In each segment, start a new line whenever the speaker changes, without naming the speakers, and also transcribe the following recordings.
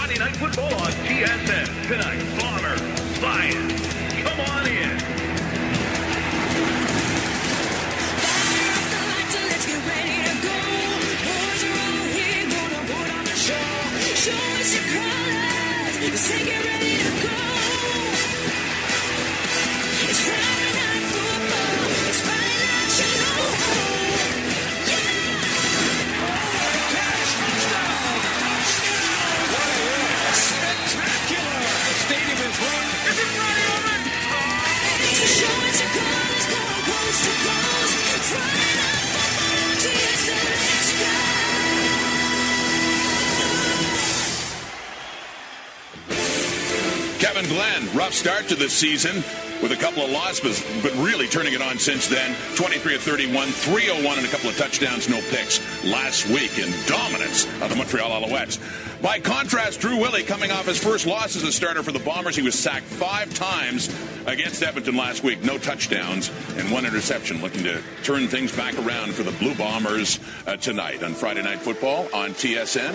Friday Night Football on TSN. Tonight, Bombers, Lions. Come on in.
Let's get ready to go. Boys are all here, gonna put on a show. Show us your colors. Let's get ready to go. It's Friday Night Football. It's Friday Night Show.
Spectacular! The stadium is run.
Is it Friday already? So show us your colors, going coast to coast. Friday Night Football on TSN. Let's go.
Kevin Glenn, rough start to this season with a couple of losses, but really turning it on since then. 23 of 31, 301 and a couple of touchdowns, no picks last week in dominance of the Montreal Alouettes. By contrast, Drew Willie coming off his first loss as a starter for the Bombers. He was sacked 5 times against Edmonton last week. No touchdowns and 1 interception, looking to turn things back around for the Blue Bombers tonight on Friday Night Football on TSN.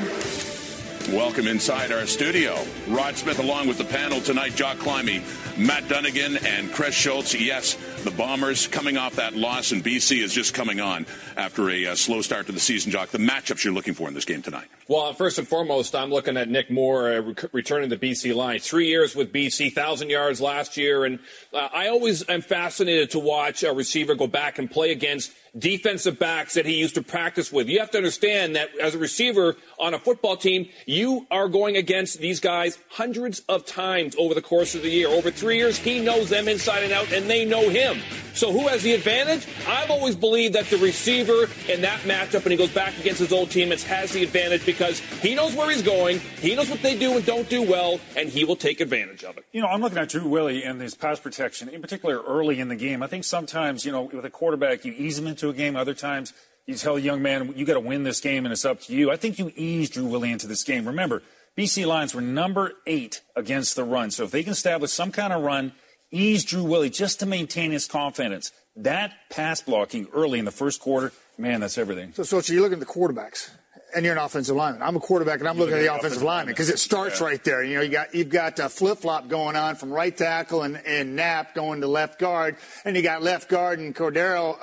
Welcome inside our studio. Rod Smith along with the panel tonight. Jock Climby, Matt Dunnigan, and Chris Schultz. Yes, the Bombers coming off that loss, and BC is just coming on after a slow start to the season. Jock, the matchups you're looking for in this game tonight.
Well, first and foremost, I'm looking at Nick Moore returning to BC Lions. 3 years with BC, 1,000 yards last year. And I always am fascinated to watch a receiver go back and play against defensive backs that he used to practice with. You have to understand that as a receiver on a football team, you are going against these guys hundreds of times over the course of the year. Over 3 years, he knows them inside and out, and they know him. So who has the advantage? I've always believed that the receiver in that matchup, when he goes back against his old teammates, has the advantage because he knows where he's going, he knows what they do and don't do well, and he will take advantage of it.
You know, I'm looking at Drew Willie and his pass protection, in particular early in the game. I think sometimes, you know, with a quarterback, you ease him into a game. Other times, you tell a young man, you got to win this game, and it's up to you. I think you ease Drew Willie into this game. Remember, BC Lions were number 8 against the run. So if they can establish some kind of run, ease Drew Willie just to maintain his confidence. That pass blocking early in the first quarter, man, that's everything.
So you're looking at the quarterbacks, and you're an offensive lineman. I'm a quarterback, and I'm looking at the offensive lineman because it starts right there. You know, you've got flip-flop going on from right tackle and Knapp going to left guard, and you got left guard and Cordero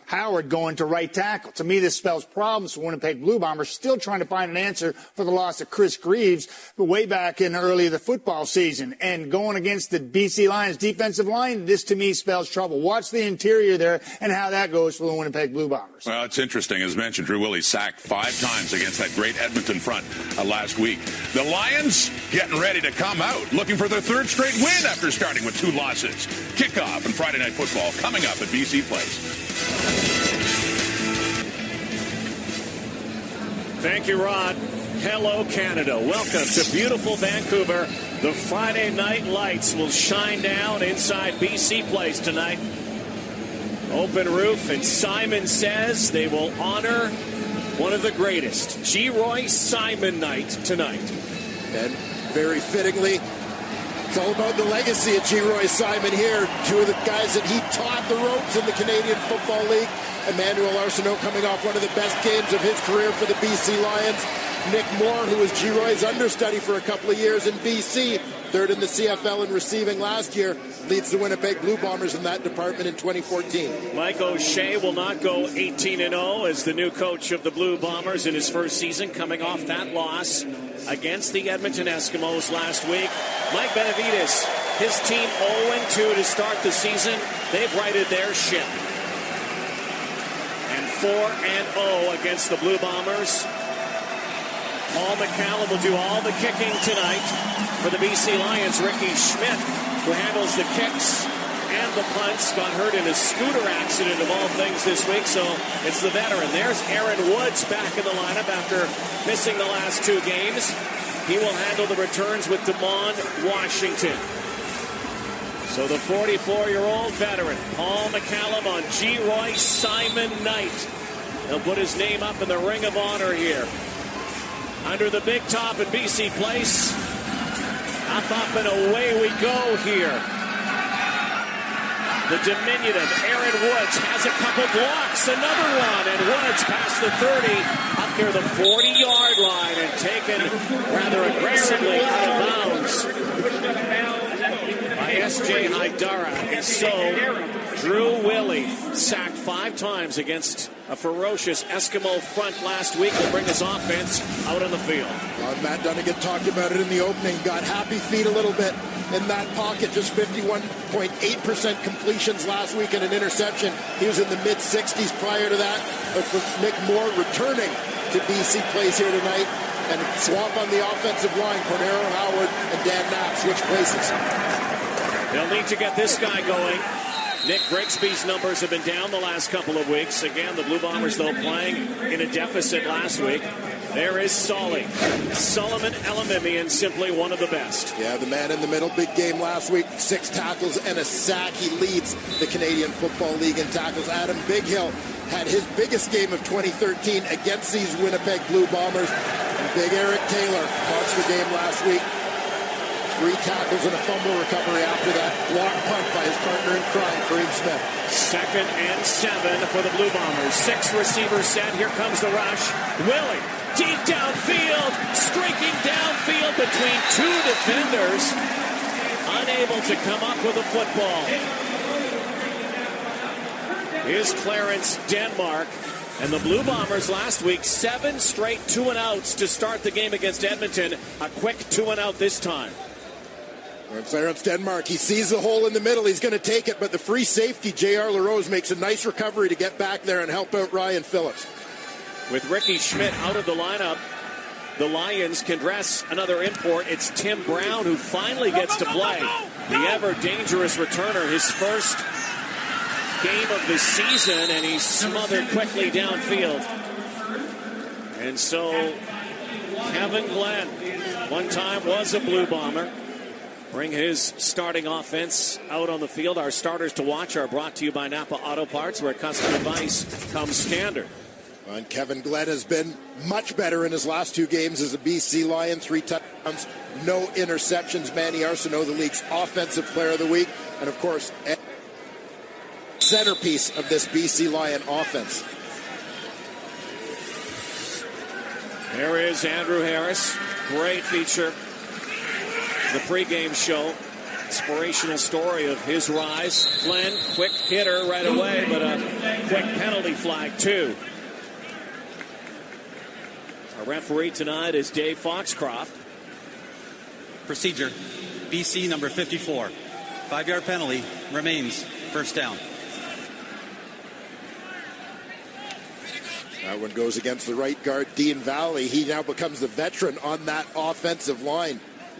Howard going to right tackle. To me, this spells problems for Winnipeg Blue Bombers, still trying to find an answer for the loss of Chris Greaves way back in early the football season. And going against the BC Lions defensive line, this to me spells trouble. Watch the interior there and how that goes for the Winnipeg Blue Bombers.
Well, it's interesting. As mentioned, Drew Willie sacked 5 times against that great Edmonton front last week. The Lions getting ready to come out, looking for their 3rd straight win after starting with 2 losses. Kickoff and Friday Night Football coming up at BC Place.
Thank you, Rod. Hello, Canada. Welcome to beautiful Vancouver. The Friday night lights will shine down inside BC Place tonight. Open roof, and Simon says they will honor one of the greatest, G. Roy Simon night tonight.
And very fittingly, it's all about the legacy of G. Roy Simon here. 2 of the guys that he taught the ropes in the Canadian Football League. Emmanuel Arsenault coming off one of the best games of his career for the BC Lions. Nick Moore, who was G. Roy's understudy for a couple of years in BC, 3rd in the CFL in receiving last year, leads the Winnipeg Blue Bombers in that department in 2014.
Mike O'Shea will not go 18-0 as the new coach of the Blue Bombers in his first season, coming off that loss against the Edmonton Eskimos last week. Mike Benavides, his team 0-2 to start the season. They've righted their ship. And 4-0 against the Blue Bombers. Paul McCallum will do all the kicking tonight for the BC Lions. Ricky Schmidt, who handles the kicks and the punts, got hurt in a scooter accident of all things this week, so it's the veteran. There's Aaron Woods back in the lineup after missing the last 2 games. He will handle the returns with Damon Washington. So the 44-year-old veteran, Paul McCallum, on G. Roy Simon night. He'll put his name up in the Ring of Honor here. Under the big top at BC Place. Up and away we go here. The diminutive Aaron Woods has a couple blocks, another one, and Woods past the 30, up near the 40-yard line, and taken rather aggressively out of bounds by S.J. Haidara. And so Drew Willie sacked 5 times against a ferocious Eskimo front last week will bring his offense out on the field.
Matt Dunnigan talked about it in the opening. Got happy feet a little bit in that pocket. Just 51.8% completions last week and an interception. He was in the mid-60s prior to that. But with Nick Moore returning to BC plays here tonight. And swamp on the offensive line. Cornero Howard and Dan Knapp switch places.
They'll need to get this guy going. Nick Grigsby's numbers have been down the last couple of weeks. Again, the Blue Bombers, though, playing in a deficit last week. There is Solly. Solomon Elamimian, simply one of the best.
Yeah, the man in the middle. Big game last week. 6 tackles and a sack. He leads the Canadian Football League in tackles. Adam Bighill had his biggest game of 2013 against these Winnipeg Blue Bombers. And Big Eric Taylor, monster game last week. 3 tackles and a fumble recovery after that block punt by his partner in crime, Kareem Smith.
2nd and 7 for the Blue Bombers. 6 receivers set. Here comes the rush. Willie, deep downfield, streaking downfield between 2 defenders. Unable to come up with a football. Here's Clarence Denmark. And the Blue Bombers last week, 7 straight 2-and-outs to start the game against Edmonton. A quick 2-and-out this time.
Clarence Denmark, he sees the hole in the middle. He's going to take it, but the free safety, J.R. LaRose, makes a nice recovery to get back there and help out Ryan Phillips.
With Ricky Schmidt out of the lineup, the Lions can dress another import. It's Tim Brown who finally gets to play. The ever-dangerous returner, his first game of the season, and he's smothered quickly downfield. And so Kevin Glenn, one time was a Blue Bomber, bring his starting offense out on the field. Our starters to watch are brought to you by Napa Auto Parts, where custom advice comes standard.
And Kevin Glenn has been much better in his last 2 games as a BC Lion. 3 touchdowns, no interceptions. Manny Arsenault, the league's offensive player of the week. And, of course, centerpiece of this BC Lion offense.
There is Andrew Harris. Great feature. The pregame show. Inspirational story of his rise. Glenn, quick hitter right away, but a quick penalty flag, too. Our referee tonight is Dave Foxcroft.
Procedure. BC number 54. 5-yard penalty remains first down.
That one goes against the right guard, Dean Valley. He now becomes the veteran on that offensive line.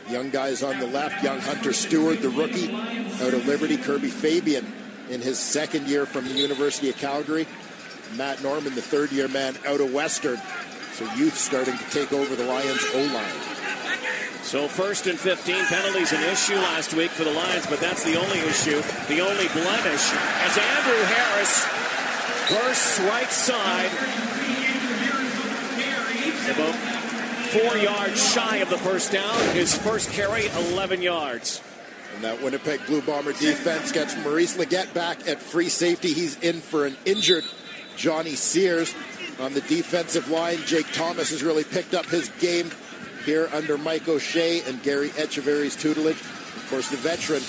Young guys on the left, young Hunter Stewart, the rookie out of Liberty, Kirby Fabian in his 2nd year from the University of Calgary. Matt Norman, the 3rd-year man out of Western. So youth starting to take over the Lions' O-line.
So 1st and 15, penalties an issue last week for the Lions, but that's the only issue, the only blemish, as Andrew Harris bursts right side, about 4 yards shy of the first down. His first carry, 11 yards.
And that Winnipeg Blue Bomber defense gets Maurice Leggett back at free safety. He's in for an injured Johnny Sears. On the defensive line, Jake Thomas has really picked up his game here under Mike O'Shea and Gary Echeverry's tutelage. Of course, the veteran,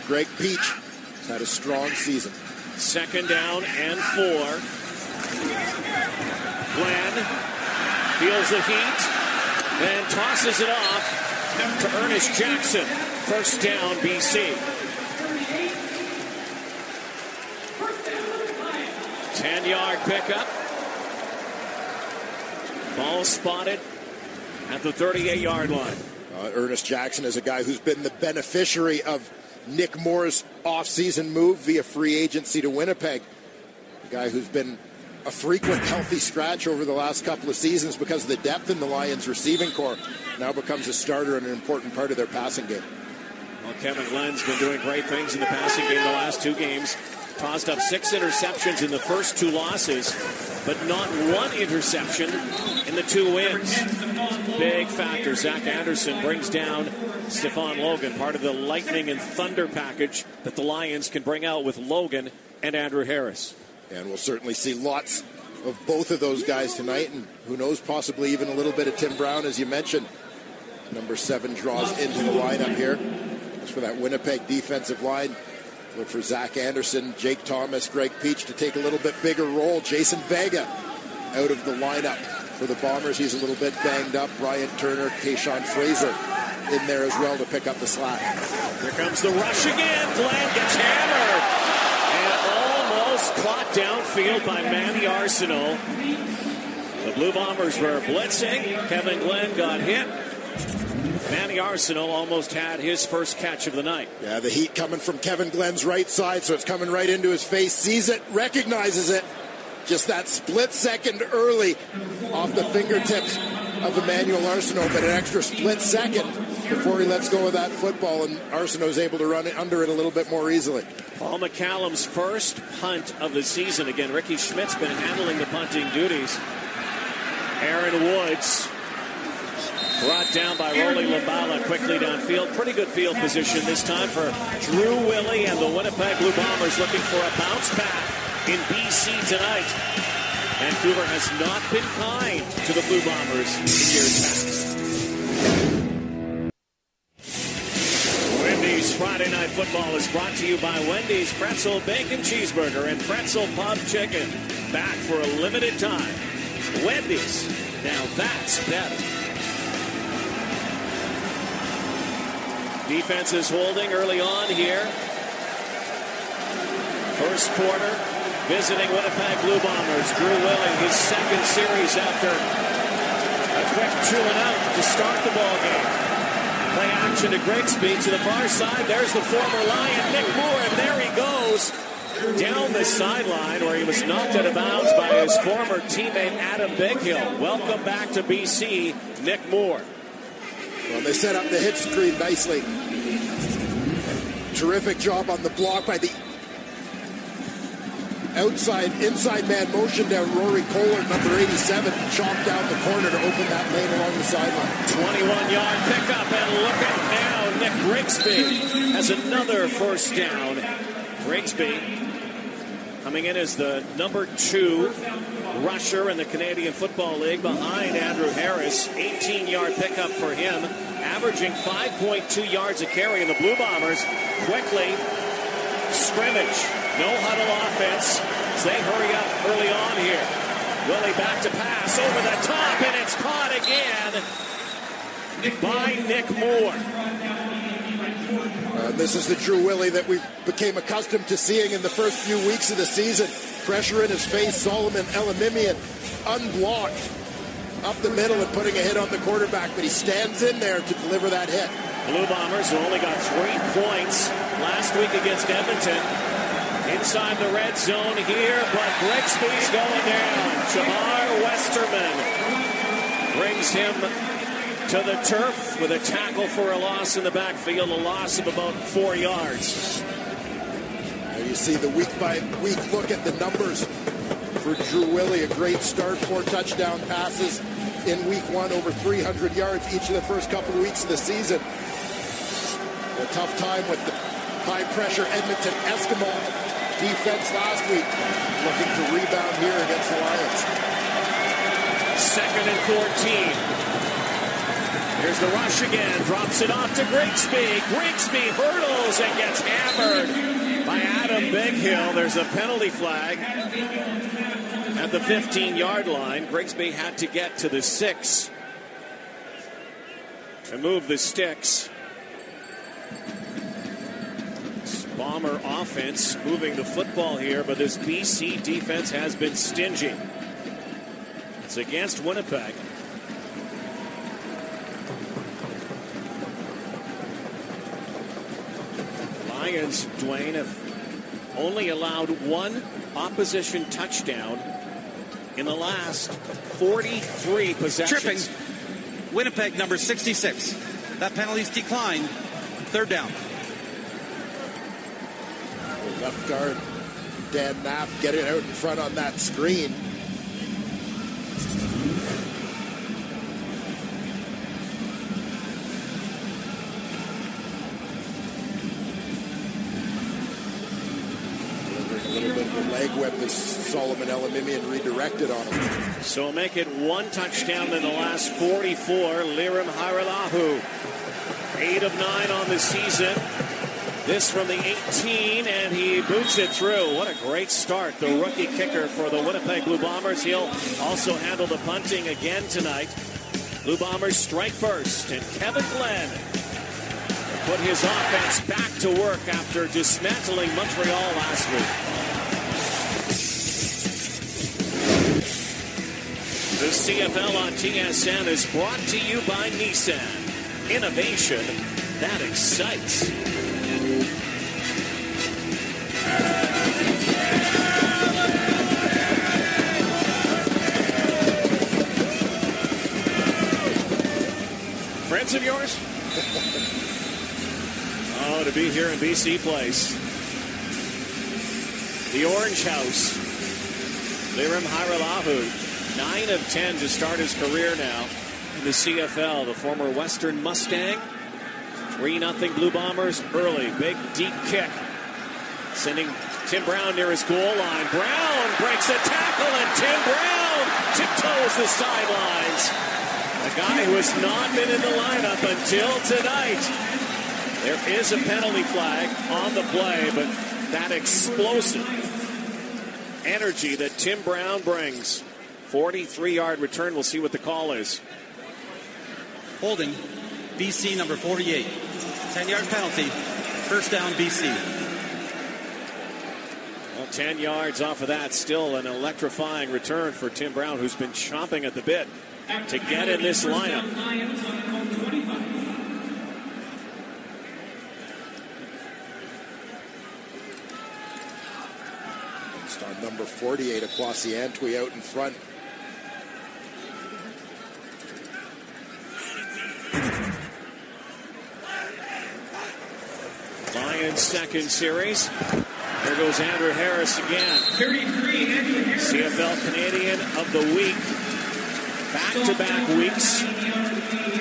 Greg Peach, has had a strong season.
2nd down and 4. Glenn feels the heat and tosses it off to Ernest Jackson. First down, BC. 10-yard pickup. Ball spotted at the 38-yard line.
Ernest Jackson is a guy who's been the beneficiary of Nick Moore's offseason move via free agency to Winnipeg. A guy who's been a frequent healthy scratch over the last couple of seasons because of the depth in the Lions receiving corps. Now becomes a starter and an important part of their passing game.
Well, Kevin Glenn's been doing great things in the passing game the last 2 games. Tossed up 6 interceptions in the first 2 losses, but not 1 interception in the 2 wins. big factor. Zach Anderson brings down Stephon Logan, part of the lightning and thunder package that the Lions can bring out with Logan and Andrew Harris.
And we'll certainly see lots of both of those guys tonight, and who knows, possibly even a little bit of Tim Brown, as you mentioned. Number 7 draws into the lineup here. As for that Winnipeg defensive line, look for Zach Anderson, Jake Thomas, Greg Peach to take a little bit bigger role. Jason Vega out of the lineup for the Bombers. He's a little bit banged up. Ryan Turner, Kayshawn Fraser in there as well to pick up the slack.
Here comes the rush again. Glenn gets hammered and almost caught downfield by Manny Arsenault. The Blue Bombers were blitzing. Kevin Glenn got hit. Manny Arsenault almost had his first catch of the night.
Yeah, the heat coming from Kevin Glenn's right side, so it's coming right into his face. Sees it, recognizes it. Just that split second early off the fingertips of Emmanuel Arsenault, but an extra split second before he lets go of that football, and Arsenault's able to run it under it a little bit more easily.
Paul McCallum's first punt of the season. Again, Ricky Schmidt's been handling the punting duties. Aaron Woods brought down by Rolly Lambala quickly downfield. Pretty good field position this time for Drew Willie and the Winnipeg Blue Bombers, looking for a bounce back in BC tonight. Vancouver has not been kind to the Blue Bombers in years past. Wendy's Friday Night Football is brought to you by Wendy's Pretzel Bacon Cheeseburger and Pretzel Pub Chicken. Back for a limited time. Wendy's. Now that's better. Defense is holding early on here. First quarter, visiting Winnipeg Blue Bombers. Drew Willie, his second series after a quick 2-and-out to start the ball game. Play action to Grigsby to the far side. There's the former Lion, Nick Moore, and there he goes down the sideline where he was knocked out of bounds by his former teammate Adam Bighill. Welcome back to BC, Nick Moore.
Well, they set up the hit screen nicely. Terrific job on the block by the inside man motion down. Rory Kohler, number 87, chopped down the corner to open that lane along the sideline.
21-yard pickup, and look at now, Nick Grigsby has another first down. Grigsby coming in as the number 2 rusher in the Canadian Football League behind Andrew Harris. 18-yard pickup for him, averaging 5.2 yards a carry. And the Blue Bombers quickly scrimmage. No huddle offense as they hurry up early on here. Willie back to pass over the top, and it's caught again by Nick Moore.
This is the Drew Willie that we became accustomed to seeing in the first few weeks of the season. Pressure in his face, Solomon Elimimian unblocked up the middle and putting a hit on the quarterback, but he stands in there to deliver that hit.
Blue Bombers who only got 3 points last week against Edmonton. Inside the red zone here, but Grigsby's going down. Jamar Westerman brings him to the turf with a tackle for a loss in the backfield, a loss of about 4 yards.
There you see the week-by-week look at the numbers for Drew Willie. A great start, 4 touchdown passes in week 1, over 300 yards each of the first couple of weeks of the season. A tough time with the high-pressure Edmonton Eskimo defense last week, looking to rebound here against the Lions.
2nd and 14. Here's the rush again, drops it off to Grigsby. Grigsby hurdles and gets hammered by Adam Bighill. There's a penalty flag at the 15-yard line. Grigsby had to get to the 6 to move the sticks. Bomber offense moving the football here, but this BC defense has been stingy. It's against Winnipeg. Lions, Dwayne, have only allowed 1 opposition touchdown in the last 43 possessions.
Tripping. Winnipeg, number 66. That penalty's declined. 3rd down.
Left guard Dan Knapp getting out in front on that screen. the leg whip as Solomon Elimimian redirected on him.
So make it one touchdown in the last 44. Lirim Harilahu, 8 of 9 on the season. This from the 18, and he boots it through. What a great start. The rookie kicker for the Winnipeg Blue Bombers. He'll also handle the punting again tonight. Blue Bombers strike first, and Kevin Glenn put his offense back to work after dismantling Montreal last week. The CFL on TSN is brought to you by Nissan. Innovation that excites. Friends of yours? Oh, to be here in BC Place. The Orange House. Lirim Harilahu, 9 of 10 to start his career now in the CFL. The former Western Mustang. 3-0 Blue Bombers early. Big, deep kick. Sending Tim Brown near his goal line. Brown breaks a tackle, and Tim Brown tiptoes the sidelines. A guy who has not been in the lineup until tonight. There is a penalty flag on the play, but that explosive energy that Tim Brown brings. 43-yard return. We'll see what the call is.
Holding, BC number 48. 10-yard penalty. First down, BC.
Well, 10 yards off of that. Still an electrifying return for Tim Brown, who's been chomping at the bit to get in this lineup.
Star number 48, Akwasi Antwi out in front.
Lions second series. There goes Andrew Harris again.
33, Andrew Harris.
CFL Canadian of the Week. Back-to-back weeks.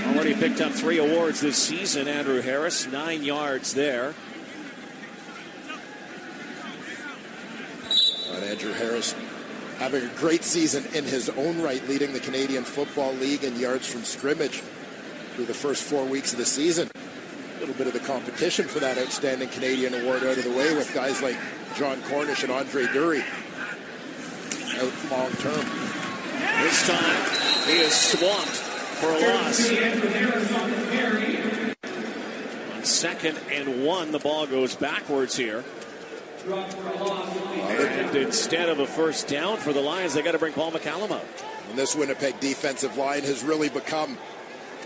Already picked up 3 awards this season, Andrew Harris. 9 yards there.
And Andrew Harris having a great season in his own right, leading the Canadian Football League in yards from scrimmage through the first 4 weeks of the season. A little bit of the competition for that outstanding Canadian award out of the way with guys like John Cornish and Andre Dury out long term.
This time he is swamped for a loss. On 2nd and 1, the ball goes backwards here. And instead of a first down for the Lions, they got to bring Paul McCallum out.
And this Winnipeg defensive line has really become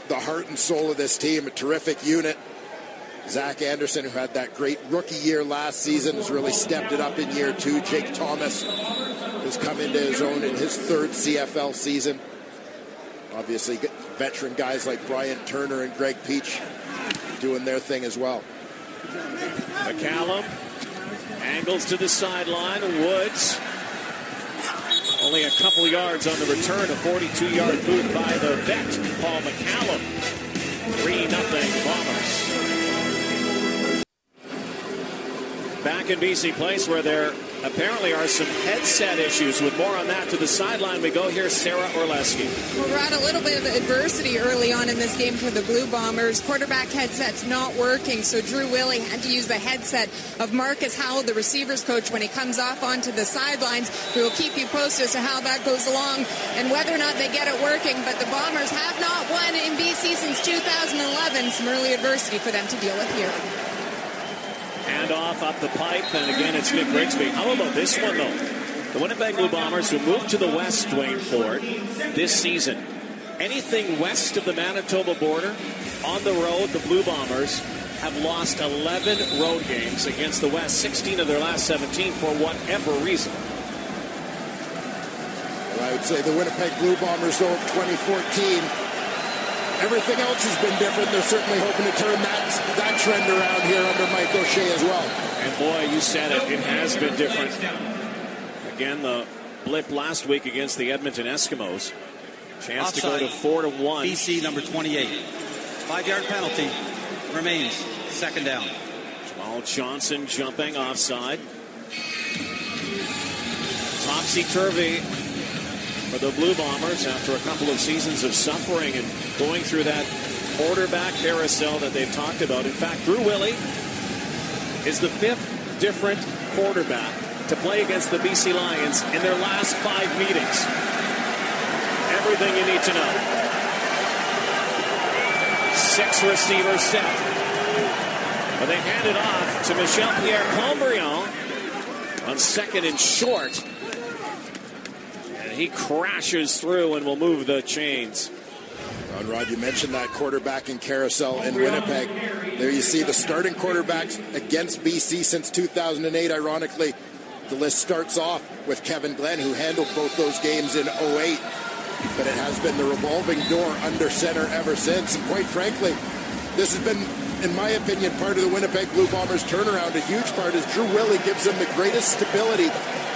the heart and soul of this team, a terrific unit. Zach Anderson, who had that great rookie year last season, has really stepped it up in year 2. Jake Thomas has come into his own in his 3rd CFL season. Obviously, veteran guys like Brian Turner and Greg Peach doing their thing as well.
McCallum angles to the sideline. Woods only a couple yards on the return. A 42-yard boot by the vet, Paul McCallum. 3-0 Bombers. Back in BC Place, where there apparently are some headset issues. With more on that, to the sideline we go. Here's Sarah Orleski.
Well, we're at a little bit of adversity early on in this game for the Blue Bombers. Quarterback headset's not working, so Drew Willie had to use the headset of Marcus Howell, the receivers coach, when he comes off onto the sidelines. We will keep you posted as to how that goes along and whether or not they get it working. But the Bombers have not won in BC since 2011. Some early adversity for them to deal with here.
Handoff up the pipe, and again it's Nick Grigsby. How about this one, though? The Winnipeg Blue Bombers, who moved to the west, Dwayne Ford, this season. Anything west of the Manitoba border, on the road, the Blue Bombers have lost 11 road games against the West, 16 of their last 17 for whatever reason.
Well, I would say the Winnipeg Blue Bombers, though, of 2014, everything else has been different. They're certainly hoping to turn that trend around here under Mike O'Shea as well.
And boy, you said it, it has been different. Again, the blip last week against the Edmonton Eskimos. Chance
Offside.
to go to 4-1.
BC number 28. 5-yard penalty remains. 2nd down.
Jamal Johnson jumping offside. Topsy-turvy for the Blue Bombers after a couple of seasons of suffering and going through that quarterback carousel that they've talked about. In fact, Drew Willie is the 5th different quarterback to play against the BC Lions in their last 5 meetings. Everything you need to know. 6 receivers set. But they hand it off to Michel-Pierre Combrion on 2nd and short. And he crashes through and will move the chains.
Rod, you mentioned that quarterbacking carousel in Winnipeg. There you see the starting quarterbacks against BC since 2008. Ironically, the list starts off with Kevin Glenn, who handled both those games in 2008. But it has been the revolving door under center ever since. And quite frankly, this has been, in my opinion, part of the Winnipeg Blue Bombers turnaround. A huge part is Drew Willie gives them the greatest stability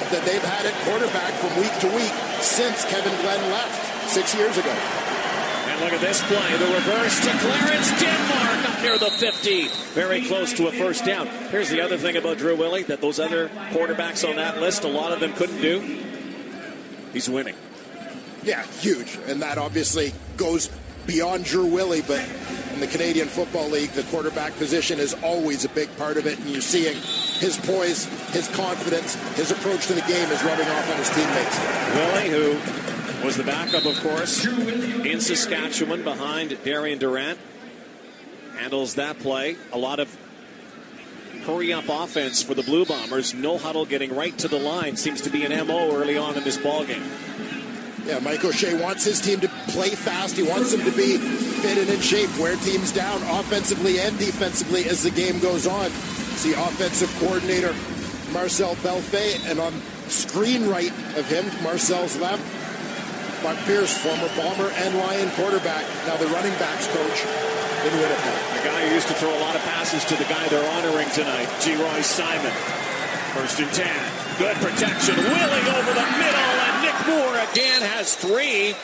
that they've had at quarterback from week to week since Kevin Glenn left 6 years ago.
And look at this play. The reverse to Clarence Denmark up near the 50. Very close to a first down. Here's the other thing about Drew Willie that those other quarterbacks on that list, a lot of them couldn't do. He's winning.
Yeah, huge. And that obviously goes beyond Drew Willie, but in the Canadian Football League, the quarterback position is always a big part of it. And you're seeing his poise, his confidence, his approach to the game is rubbing off on his teammates.
Willie, who was the backup, of course, in Saskatchewan behind Darian Durant, handles that play. A lot of hurry-up offense for the Blue Bombers. No huddle, getting right to the line seems to be an MO early on in this ballgame.
Yeah, Mike O'Shea wants his team to play fast. He wants them to be fit and in shape, wear teams down offensively and defensively as the game goes on. See offensive coordinator Marcel Belfait, and on screen right of him, Marcel's left, Buck Pierce, former Bomber and Lion quarterback, now the running backs coach in Winnipeg.
A guy who used to throw a lot of passes to the guy they're honoring tonight, G-Roy Simon. 1st and 10. Good protection. Willie over the middle, and Nick Moore again has 3.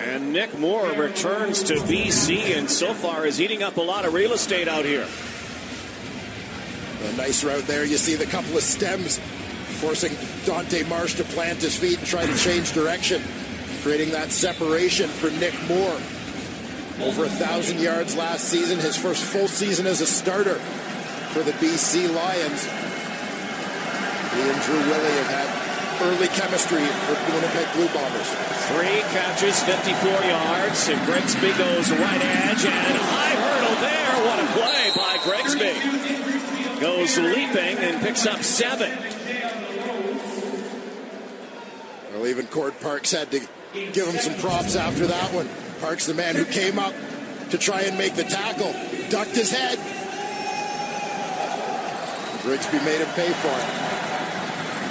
And Nick Moore returns to BC and so far is eating up a lot of real estate out here.
A nice route there. You see the couple of stems forcing Dante Marsh to plant his feet and try to change direction, creating that separation for Nick Moore. Over 1,000 yards last season, his first full season as a starter for the BC Lions. He and Drew Willie have had early chemistry for the Winnipeg Blue Bombers.
3 catches, 54 yards, and Grigsby goes right edge, and high hurdle there. What a play by Grigsby. Goes leaping and picks up 7.
Well, even Cord Parks had to give him some props after that one. Parks, the man who came up to try and make the tackle, ducked his head. Grigsby made him pay for it.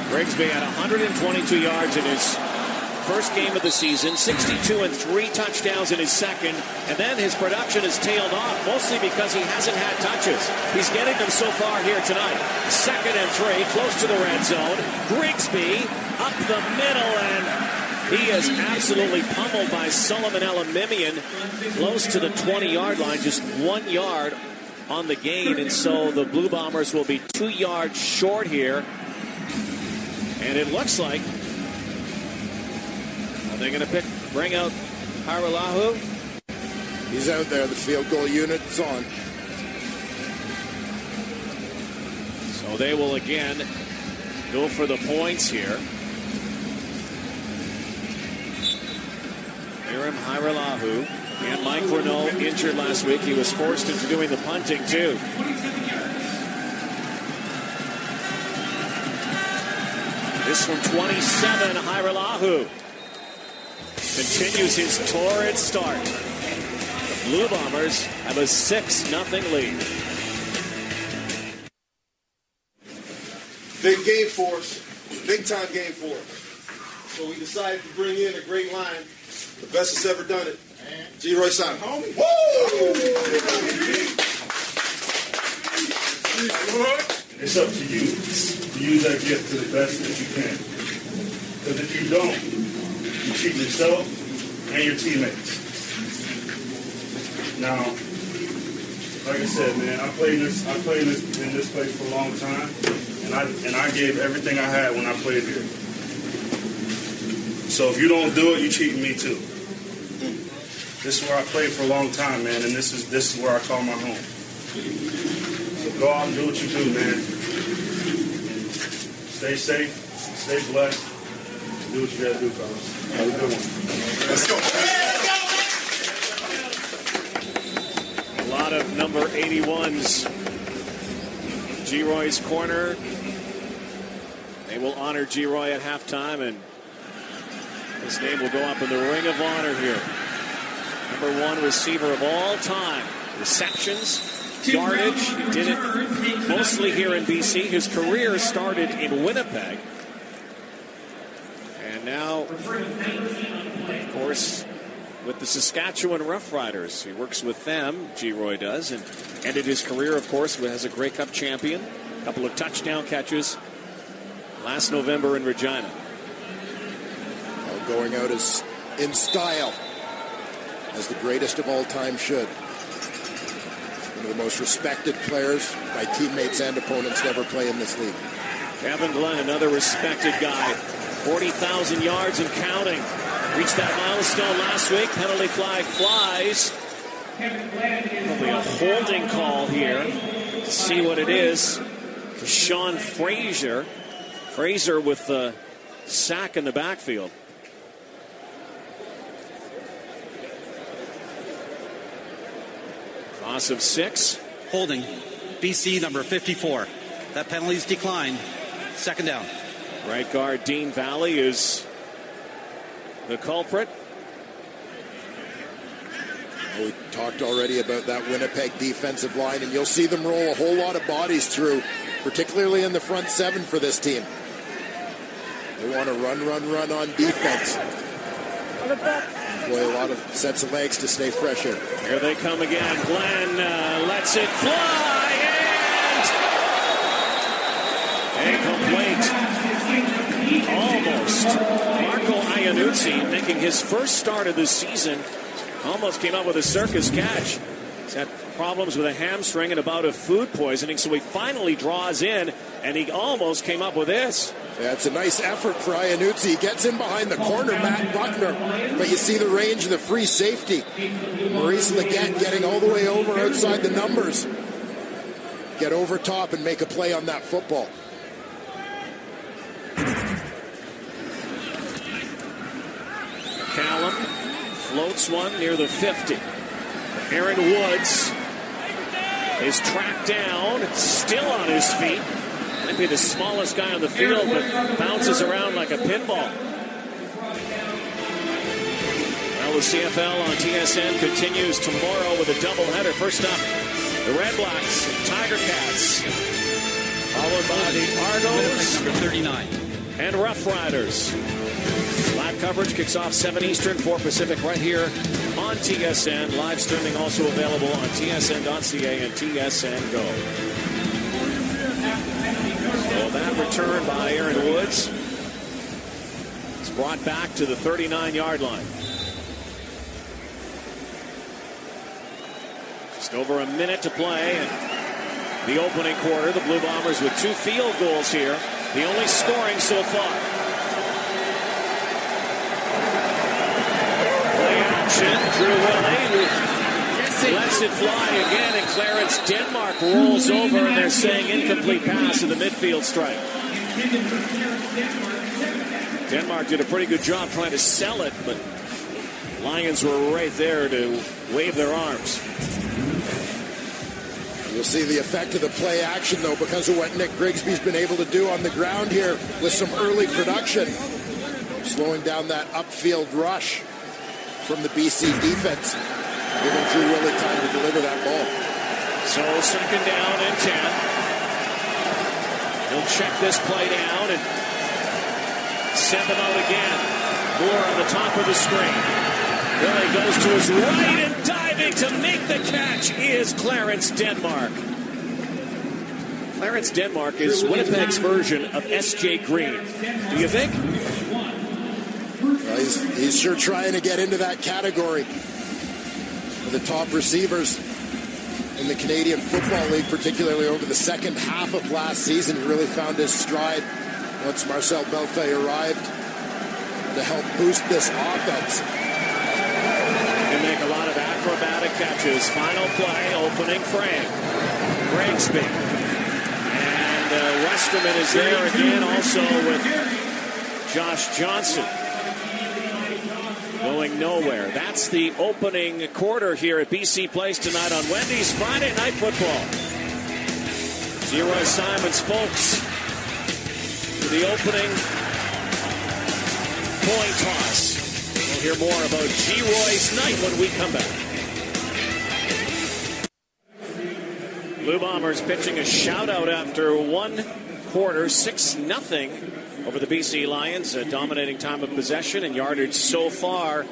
Grigsby had 122 yards in his first game of the season, 62 and 3 touchdowns in his second, and then his production has tailed off, mostly because he hasn't had touches. He's getting them so far here tonight. 2nd and 3, close to the red zone. Grigsby up the middle, and he is absolutely pummeled by Solomon Elamimian, close to the 20-yard line, just 1 yard on the gain, and so the Blue Bombers will be 2 yards short here. And it looks like, are they going to bring out Harilahu?
He's out there. The field goal unit's on.
So they will again go for the points here. Hiram Harilahu and Mike Renault injured last week. He was forced into doing the punting too. This from 27, Harilahu continues his torrid start. The Blue Bombers have a 6-0 lead.
Big game for us. Big time game for us. So we decided to bring in a great line. The best that's ever done it. G-Roy Simon. Woo!
It's up to you to use that gift to the best that you can. Because if you don't, you cheat yourself and your teammates. Now, like I said, man, I played in this place for a long time, and I gave everything I had when I played here. So if you don't do it, you're cheating me too. This is where I played for a long time, man, and this is where I call my home. So go out and do what you do, man. Stay safe, stay blessed. Do what you gotta do, fellas. Have a good one.
Let's go.
A lot of number 81s. G-Roy's corner. They will honor G-Roy at halftime, and his name will go up in the Ring of Honor here. Number 1 receiver of all time. Receptions, yardage. He did it mostly here in BC. His career started in Winnipeg. And now, of course, with the Saskatchewan Roughriders. He works with them, G-Roy does, and ended his career, of course, as a Grey Cup champion. A couple of touchdown catches last November in Regina.
Going out as in style, as the greatest of all time should. One of the most respected players by teammates and opponents to ever play in this league.
Kevin Glenn, another respected guy. 40,000 yards and counting. Reached that milestone last week. Penalty flag flies. Probably a holding call here to see what it is. Sean Frazier. Frazier with the sack in the backfield. Loss of 6.
Holding. BC number 54. That penalty's declined. Second down.
Right guard Dean Valley is the culprit.
We talked already about that Winnipeg defensive line, and you'll see them roll a whole lot of bodies through, particularly in the front 7 for this team. They want to run on defense. Boy, a lot of sets of legs to stay fresh in.
Here they come again. Glenn lets it fly, and incomplete. Almost. Marco Iannuzzi making his first start of the season. Almost came up with a circus catch. He's had problems with a hamstring and a bout of food poisoning, so he finally draws in, and he almost came up with this.
Yeah, it's a nice effort for Iannuzzi. He gets in behind the corner, Matt Buckner, but you see the range of the free safety. Maurice Leggett getting all the way over outside the numbers. Get over top and make a play on that football.
Callum floats one near the 50. Aaron Woods is tracked down, still on his feet. Might be the smallest guy on the field, but bounces around like a pinball. Well, the CFL on TSN continues tomorrow with a doubleheader. First up, the Red Blacks and Tiger Cats, followed by the Argos,
number 39,
and Rough Riders. Live coverage kicks off 7 Eastern, 4 Pacific, right here on TSN. Live streaming also available on tsn.ca and TSN Go. So that return by Aaron Woods is brought back to the 39-yard line. Just over a minute to play in the opening quarter. The Blue Bombers with 2 field goals here, the only scoring so far. Drew Willie lets it fly again, and Clarence Denmark rolls over, and they're saying incomplete pass in the midfield strike. Denmark did a pretty good job trying to sell it, but Lions were right there to wave their arms.
You'll see the effect of the play action, though, because of what Nick Grigsby's been able to do on the ground here with some early production, slowing down that upfield rush from the BC defense, giving Drew Willie time to deliver that ball.
So second down and 10. He'll check this play down and send them out again. Moore on the top of the screen. Willie goes to his right, and diving to make the catch is Clarence Denmark. Clarence Denmark is Winnipeg's version of S.J. Green. Do you think?
Well, he's sure trying to get into that category for the top receivers. in the Canadian Football League, particularly over the second half of last season. He really found his stride once Marcel Belfay arrived to help boost this offense.
He can make a lot of acrobatic catches. Final play, opening frame. Grigsby. And Westerman is there again, also with Josh Johnson. Going nowhere. That's the opening quarter here at BC Place tonight on Wendy's Friday Night Football. Leroy Simons, folks, to the opening coin toss. We'll hear more about G-Roy's night when we come back. Blue Bombers pitching a shutout after one quarter, 6-0 over the BC Lions. A dominating time of possession and yardage so far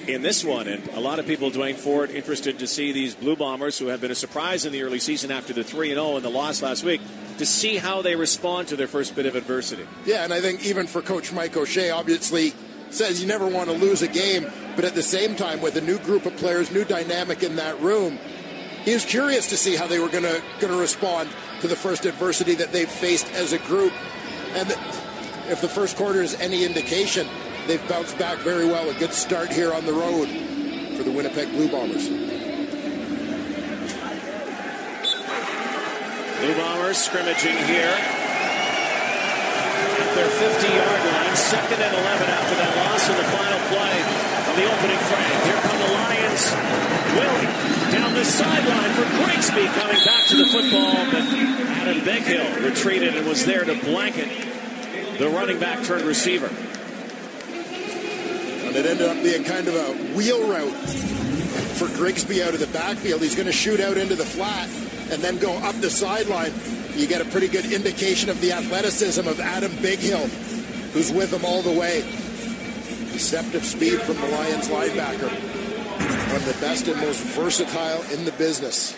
in this one. And a lot of people, Dwayne Ford, interested to see these Blue Bombers, who have been a surprise in the early season after the 3-0 and the loss last week, to see how they respond to their first bit of adversity.
Yeah, and I think even for Coach Mike O'Shea, obviously says you never want to lose a game, but at the same time, with a new group of players, new dynamic in that room, he was curious to see how they were going to respond to the first adversity that they've faced as a group. And if the first quarter is any indication, they've bounced back very well. A good start here on the road for the Winnipeg Blue Bombers.
Blue Bombers scrimmaging here at their 50-yard line. 2nd and 11 after that loss in the final play of the opening frame. Here come the Lions. Willie down the sideline for Grigsby, coming back to the football, but Adam Bighill retreated and was there to blanket the running back turned receiver.
And it ended up being kind of a wheel route for Grigsby out of the backfield. He's going to shoot out into the flat and then go up the sideline. You get a pretty good indication of the athleticism of Adam Bighill, who's with him all the way. Deceptive speed from the Lions linebacker. One of the best and most versatile in the business.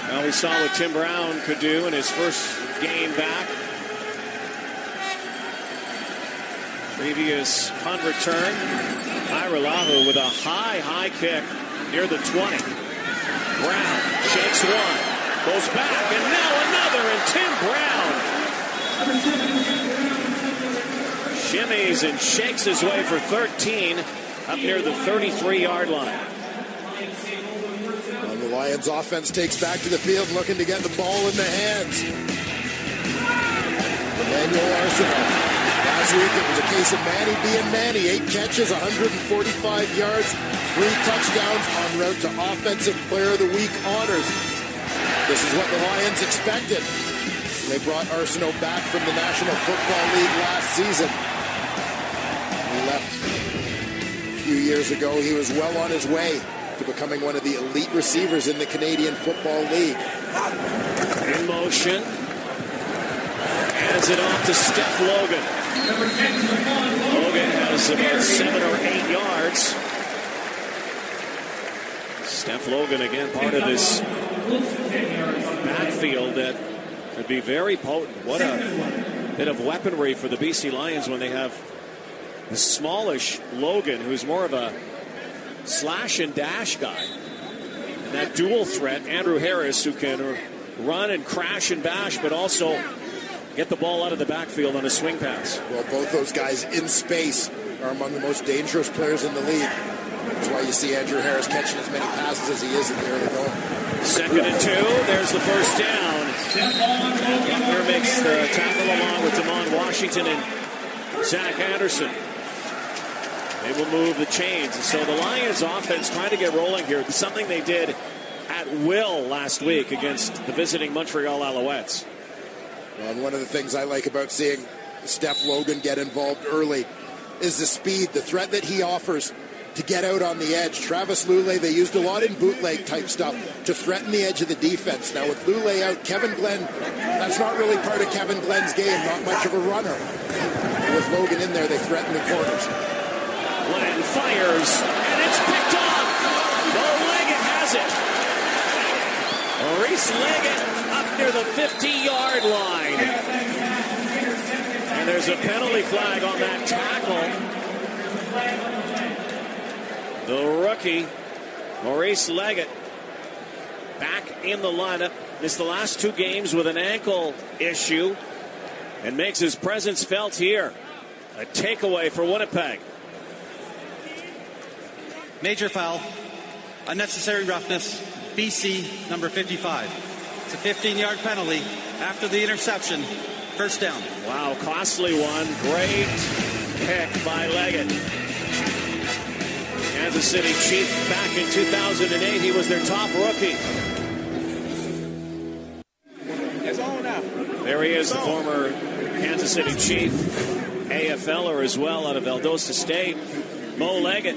Well, we saw what Tim Brown could do in his first game back. Previous punt return. Iralahu with a high kick near the 20. Brown shakes one, goes back, and now another, and Tim Brown shimmies and shakes his way for 13 up near the 33-yard line.
And the Lions offense takes back to the field, looking to get the ball in the hands. Emmanuel Arsenault. Last week it was a case of Manny being Manny. 8 catches, 145 yards, 3 touchdowns en route to Offensive Player of the Week honors. This is what the Lions expected. They brought Arsenault back from the National Football League last season. He left a few years ago. He was well on his way to becoming one of the elite receivers in the Canadian Football League.
In motion. Hands it off to Steph Logan. Logan has about 7 or 8 yards. Steph Logan, again, part of this backfield that could be very potent. What a bit of weaponry for the BC Lions when they have the smallish Logan, who's more of a slash and dash guy. And that dual threat, Andrew Harris, who can run and crash and bash, but also get the ball out of the backfield on a swing pass.
Well, both those guys in space are among the most dangerous players in the league. That's why you see Andrew Harris catching as many passes as he is in the early going.
2nd and 2. There's the first down. Buckner makes the tackle along with Damon Washington and Zach Anderson. They will move the chains. So the Lions offense trying to get rolling here. Something they did at will last week against the visiting Montreal Alouettes.
Well, and one of the things I like about seeing Steph Logan get involved early is the speed, the threat that he offers to get out on the edge. Travis Lulay, they used a lot in bootleg type stuff to threaten the edge of the defense. Now with Lulay out, Kevin Glenn, that's not really part of Kevin Glenn's game, not much of a runner. And with Logan in there, they threaten the corners.
Glenn fires, and it's picked off. Bo Leggett has it. Maurice Leggett up near the 50-yard line. And there's a penalty flag on that tackle. The rookie, Maurice Leggett, back in the lineup. Missed the last 2 games with an ankle issue and makes his presence felt here. A takeaway for Winnipeg.
Major foul, unnecessary roughness, BC number 55. It's a 15-yard penalty after the interception. First down.
Wow, costly one. Great pick by Leggett. Kansas City Chief back in 2008. He was their top rookie. There he is, the former Kansas City Chief, AFLer as well out of Valdosta State, Mo Leggett.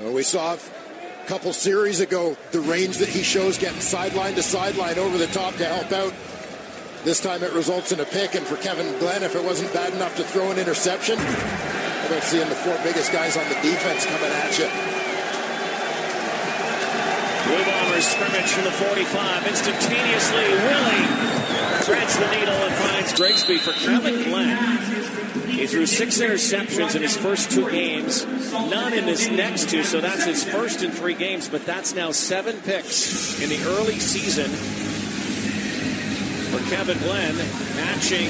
Well, we saw a couple series ago the range that he shows getting sideline to sideline over the top to help out. This time it results in a pick, and for Kevin Glenn, if it wasn't bad enough to throw an interception, how about seeing the 4 biggest guys on the defense coming at you?
Blue Bombers scrimmage from the 45. Instantaneously, Willie threads the needle and finds Grigsby for Kevin Glenn. He threw 6 interceptions in his first 2 games, none in his next 2, so that's his first in 3 games, but that's now 7 picks in the early season for Kevin Glenn, matching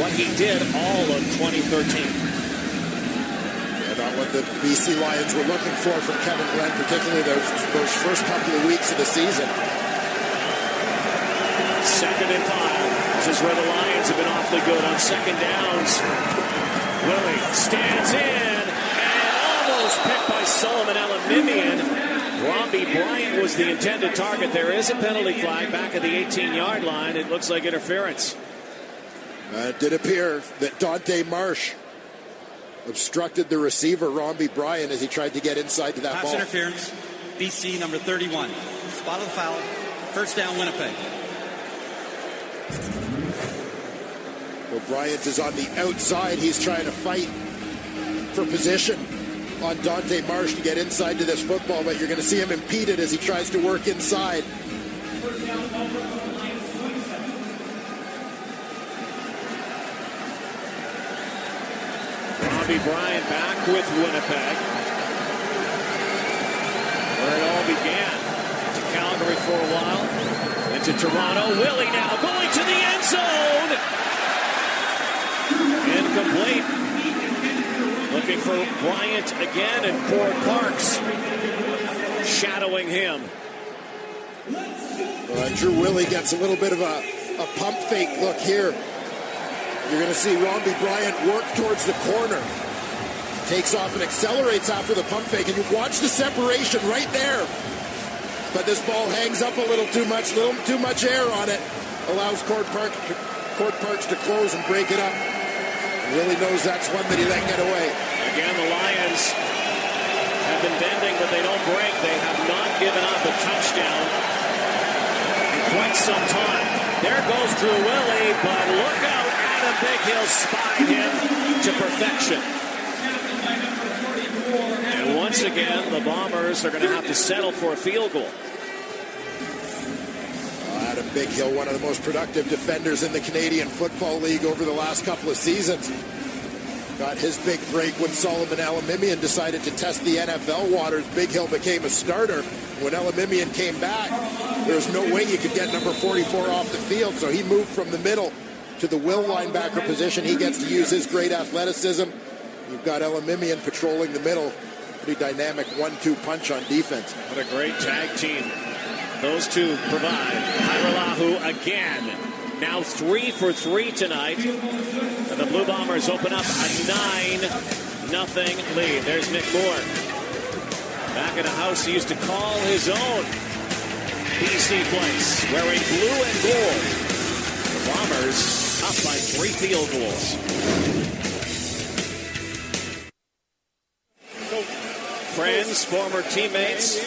what he did all of 2013.
Not what the BC Lions were looking for from Kevin Glenn, particularly those first couple of weeks of the season.
2nd and 5. This is where the Lions have been awfully good on 2nd downs. Willie stands in and almost picked by Solomon Elamimian. Robbie Bryant was the intended target. There is a penalty flag back at the 18-yard line. It looks like interference.
It did appear that Dante Marsh obstructed the receiver, Robbie Bryant, as he tried to get inside to that
Pass
ball.
interference, BC number 31. Spot of the foul, first down Winnipeg.
Well, Bryant is on the outside. He's trying to fight for position on Dante Marsh to get inside to this football, but you're going to see him impeded as he tries to work inside.
Robbie Bryant back with Winnipeg, where it all began. To Calgary for a while, into Toronto. Willie now going to the end zone. Incomplete. Looking for Bryant again, and Cord Parks shadowing him.
Drew Willie gets a little bit of a pump fake look here. You're going to see Robbie Bryant work towards the corner. Takes off and accelerates after the pump fake, and you watch the separation right there. But this ball hangs up a little too much air on it. Allows Cord Parks to close and break it up. Willie knows that's one that he let get away.
Again, the Lions have been bending, but they don't break. They have not given up a touchdown in quite some time. There goes Drew Willie, but look out. Adam Bighill spied him to perfection. And once again, the Bombers are going to have to settle for a field goal.
Adam Bighill, one of the most productive defenders in the Canadian Football League over the last couple of seasons. Got his big break when Solomon Elamimian decided to test the NFL waters. Bighill became a starter. When Elamimian came back, there was no way you could get number 44 off the field, so he moved from the middle to the will linebacker position. He gets to use his great athleticism. You've got Elamimian patrolling the middle. Pretty dynamic 1-2 punch on defense.
What a great tag team those two provide. Hairolahu again. Now 3 for 3 tonight. And the Blue Bombers open up a 9-0 lead. There's Nick Moore. Back in a house he used to call his own. BC place, wearing blue and gold. The Bombers up by 3 field goals. Friends, former teammates,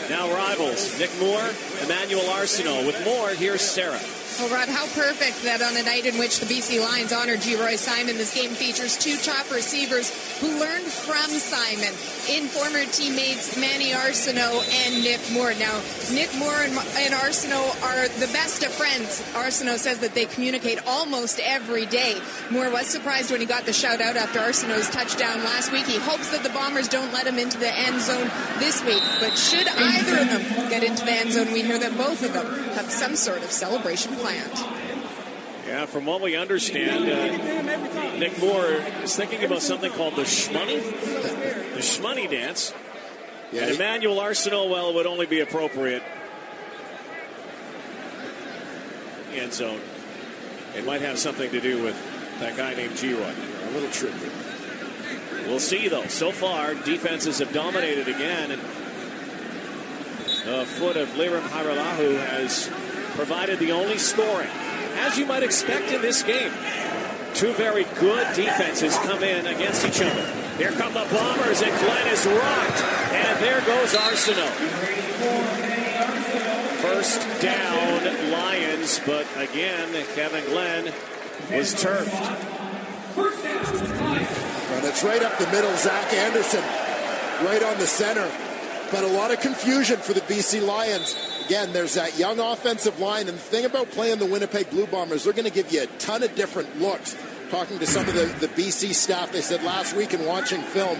now rivals. Nick Moore, Emmanuel Arsenault. With Moore, here's Sarah.
Well, Rod, how perfect that on a night in which the BC Lions honor G. Roy Simon, this game features two top receivers who learned from Simon in former teammates Manny Arsenault and Nick Moore. Now, Nick Moore and Arsenault are the best of friends. Arsenault says that they communicate almost every day. Moore was surprised when he got the shout-out after Arsenault's touchdown last week. He hopes that the Bombers don't let him into the end zone this week. But should either of them get into the end zone, we hear that both of them have some sort of celebration planned.
Yeah, from what we understand, Nick Moore is thinking about something called the Shmoney dance. Yeah, and Emmanuel Arsenault, well, would only be appropriate in the end zone. It might have something to do with that guy named G-Roy.
A little tricky.
We'll see, though. So far, defenses have dominated again, and the foot of Liram Hajrullahu has provided the only scoring. As you might expect in this game, two very good defenses come in against each other. Here come the Bombers, and Glenn is rocked, and there goes Arsenault. First down, Lions, but again, Kevin Glenn was turfed.
And it's right up the middle, Zach Anderson, right on the center. But a lot of confusion for the BC Lions. Again, there's that young offensive line, and the thing about playing the Winnipeg Blue Bombers, they're going to give you a ton of different looks. Talking to some of the BC staff, they said last week in watching film,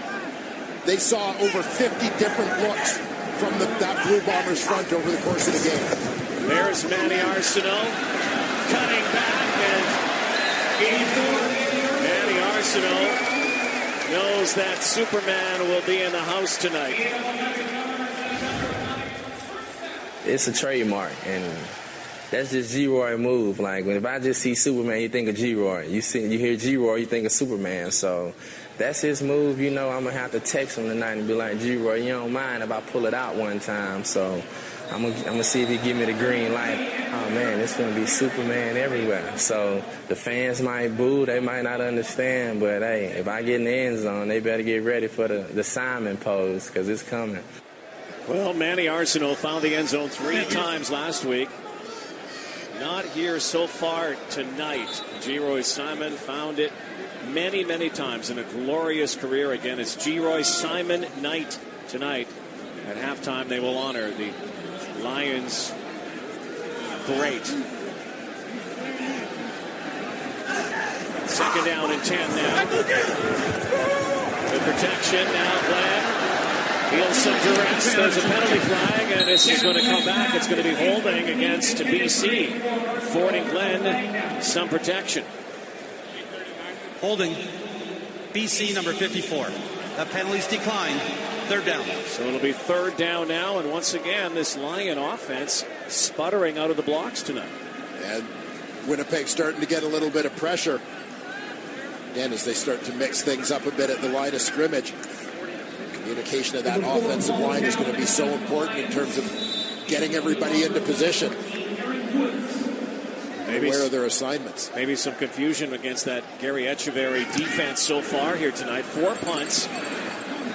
they saw over 50 different looks from that Blue Bombers front over the course of the game.
There's Manny Arsenault cutting back, and Manny Arsenault knows that Superman will be in the house tonight.
It's a trademark, and that's just G-Roy move. Like, if I just see Superman, you think of G-Roy. You hear G-Roy, you think of Superman. So that's his move. You know, I'm going to have to text him tonight and be like, G-Roy, you don't mind if I pull it out one time. So I'm gonna see if he give me the green light. Oh, man, it's going to be Superman everywhere. So the fans might boo. They might not understand. But, hey, if I get in the end zone, they better get ready for the Simon pose because it's coming.
Well, Manny Arsenault found the end zone 3 times last week. Not here so far tonight. G-Roy Simon found it many, many times in a glorious career. Again, it's G-Roy Simon night tonight. At halftime, they will honor the Lions great. Second down and 10 now. Good protection now, Glenn. Feels some duress. There's a penalty flag, and this is going to come back. It's going to be holding against BC. Affording Glenn some protection.
Holding BC number 54. That penalty's declined. Third down.
So it'll be third down now, and once again, this Lion offense sputtering out of the blocks tonight.
And Winnipeg starting to get a little bit of pressure. Again, as they start to mix things up a bit at the line of scrimmage. Communication of that offensive line is going to be so important in terms of getting everybody into position.
Maybe
where are their assignments?
Maybe some confusion against that Gary Echeverry defense so far here tonight. 4 punts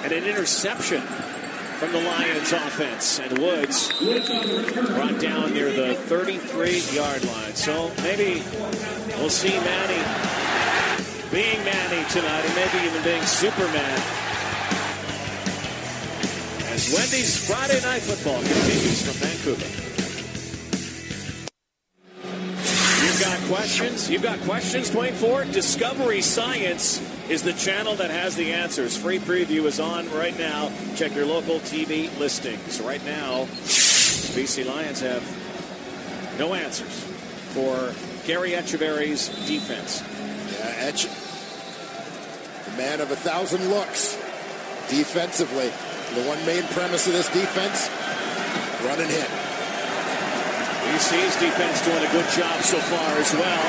and an interception from the Lions offense. And Woods brought down near the 33-yard line. So maybe we'll see Manny being Manny tonight, and maybe even being Superman. As Wendy's Friday Night Football continues from Vancouver. You've got questions 24. Discovery Science is the channel that has the answers. Free preview is on right now. Check your local TV listings. Right now, BC Lions have no answers for Gary Echeverry's defense.
Yeah, the man of 1,000 looks defensively. The one main premise of this defense, run and hit.
BC's defense doing a good job so far as well.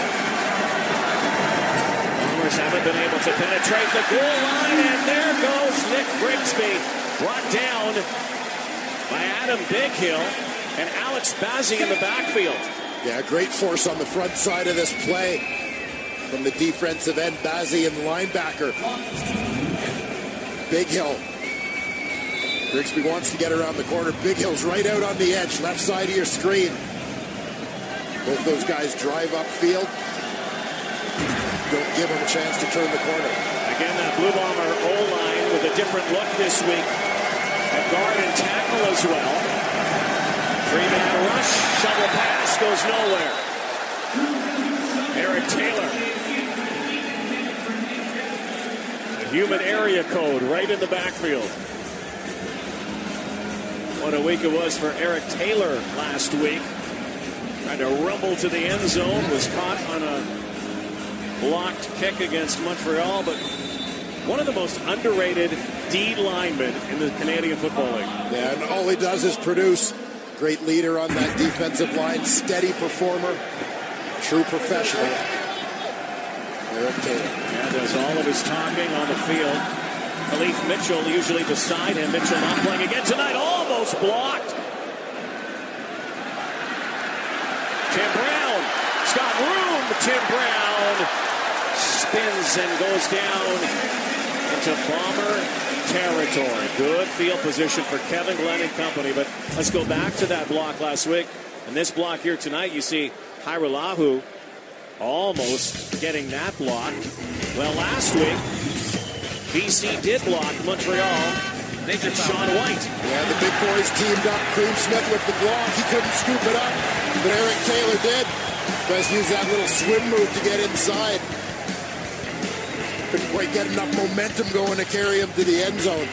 Bombers haven't been able to penetrate the goal line, and there goes Nick Grigsby, brought down by Adam Bighill and Alex Bazzi in the backfield.
Yeah, great force on the front side of this play from the defensive end, Bazzi and the linebacker. Bighill. Grigsby wants to get around the corner. Bighill's right out on the edge, left side of your screen. Both those guys drive upfield. Don't give them a chance to turn the corner.
Again, that Blue Bomber O-line with a different look this week. At guard and tackle as well. Three-man rush, shovel pass, goes nowhere. Eric Taylor. A human area code right in the backfield. What a week it was for Eric Taylor last week. Tried to rumble to the end zone, was caught on a blocked kick against Montreal, but one of the most underrated D linemen in the Canadian Football League.
Yeah, and all he does is produce. Great leader on that defensive line, steady performer, true professional. Eric Taylor.
Yeah, does all of his talking on the field. Khalif Mitchell usually beside him. Mitchell not playing again tonight, almost blocked. Tim Brown, he's got room. Tim Brown spins and goes down into Bomber territory. Good field position for Kevin Glenn and company. But let's go back to that block last week. And this block here tonight, you see Hairulahu almost getting that block. Well, last week, BC did block Montreal. Major Sean White.
Yeah, the big boys teamed up. Cream Smith with the block. He couldn't scoop it up, but Eric Taylor did. Tries to use that little swim move to get inside. Couldn't quite get enough momentum going to carry him to the end zone.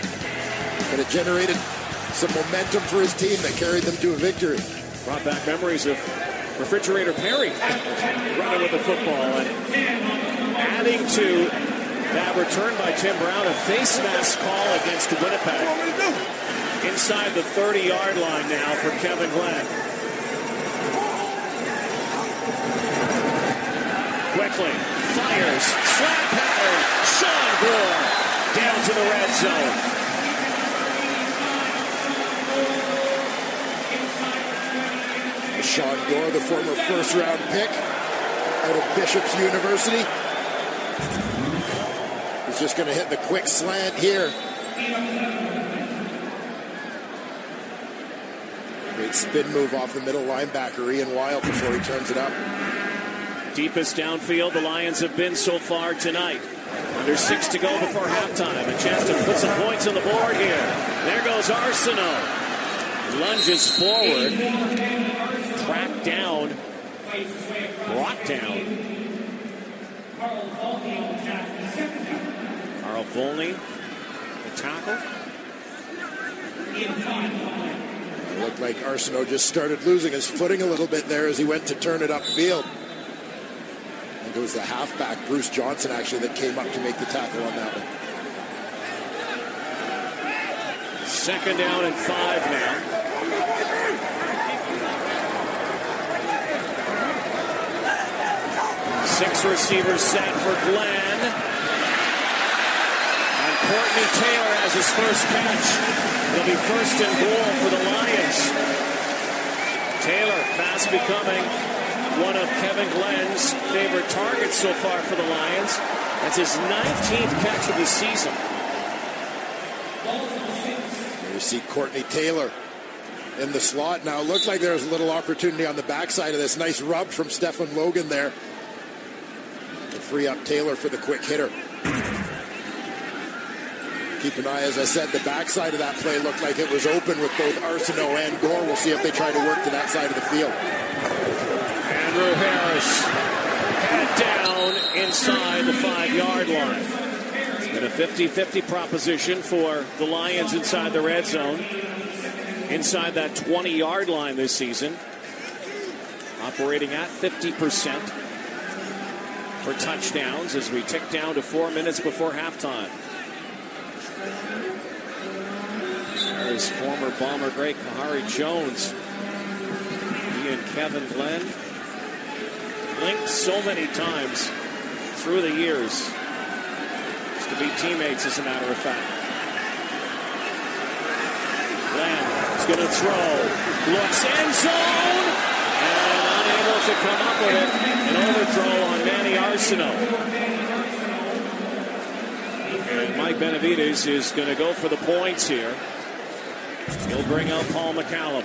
But it generated some momentum for his team that carried them to a victory.
Brought back memories of Refrigerator Perry running with the football. And adding to that return by Tim Brown, a face mask call against Winnipeg. Inside the 30-yard line now for Kevin Glenn. Quickly, fires, slant pattern, Sean Gore down to the red zone.
Sean Gore, the former first-round pick out of Bishop's University. He's just going to hit the quick slant here. Great spin move off the middle linebacker, Ian Wild, before he turns it up.
Deepest downfield the Lions have been so far tonight. Under 6 to go before halftime. A chance to put some points on the board here. There goes Arsenault. Lunges forward. Tracked down. Brought down. Carl Volney, the tackle.
It looked like Arsenault just started losing his footing a little bit there as he went to turn it upfield. I think it was the halfback, Bruce Johnson, actually, that came up to make the tackle on that one.
Second down and 5 now. Six receivers set for Glenn. And Courtney Taylor has his first catch. It'll be first and goal for the Lions. Taylor fast becoming one of Kevin Glenn's favorite targets so far for the Lions. That's his 19th catch of the season.
There you see Courtney Taylor in the slot. Now, it looked like there was a little opportunity on the backside of this. Nice rub from Stephen Logan there to free up Taylor for the quick hitter. Keep an eye, as I said, the backside of that play looked like it was open with both Arsenault and Gore. We'll see if they try to work to that side of the field.
Andrew Harris head down inside the 5-yard line. It's been a 50-50 proposition for the Lions inside the red zone. Inside that 20-yard line this season. Operating at 50% for touchdowns as we tick down to 4 minutes before halftime. There's former Bomber great Kahari Jones. He and Kevin Glenn linked so many times through the years. Used to be teammates, as a matter of fact. Glenn is going to throw. Looks end zone. And unable to come up with it. An overthrow on Manny Arsenault. And Mike Benavides is going to go for the points here. He'll bring up Paul McCallum.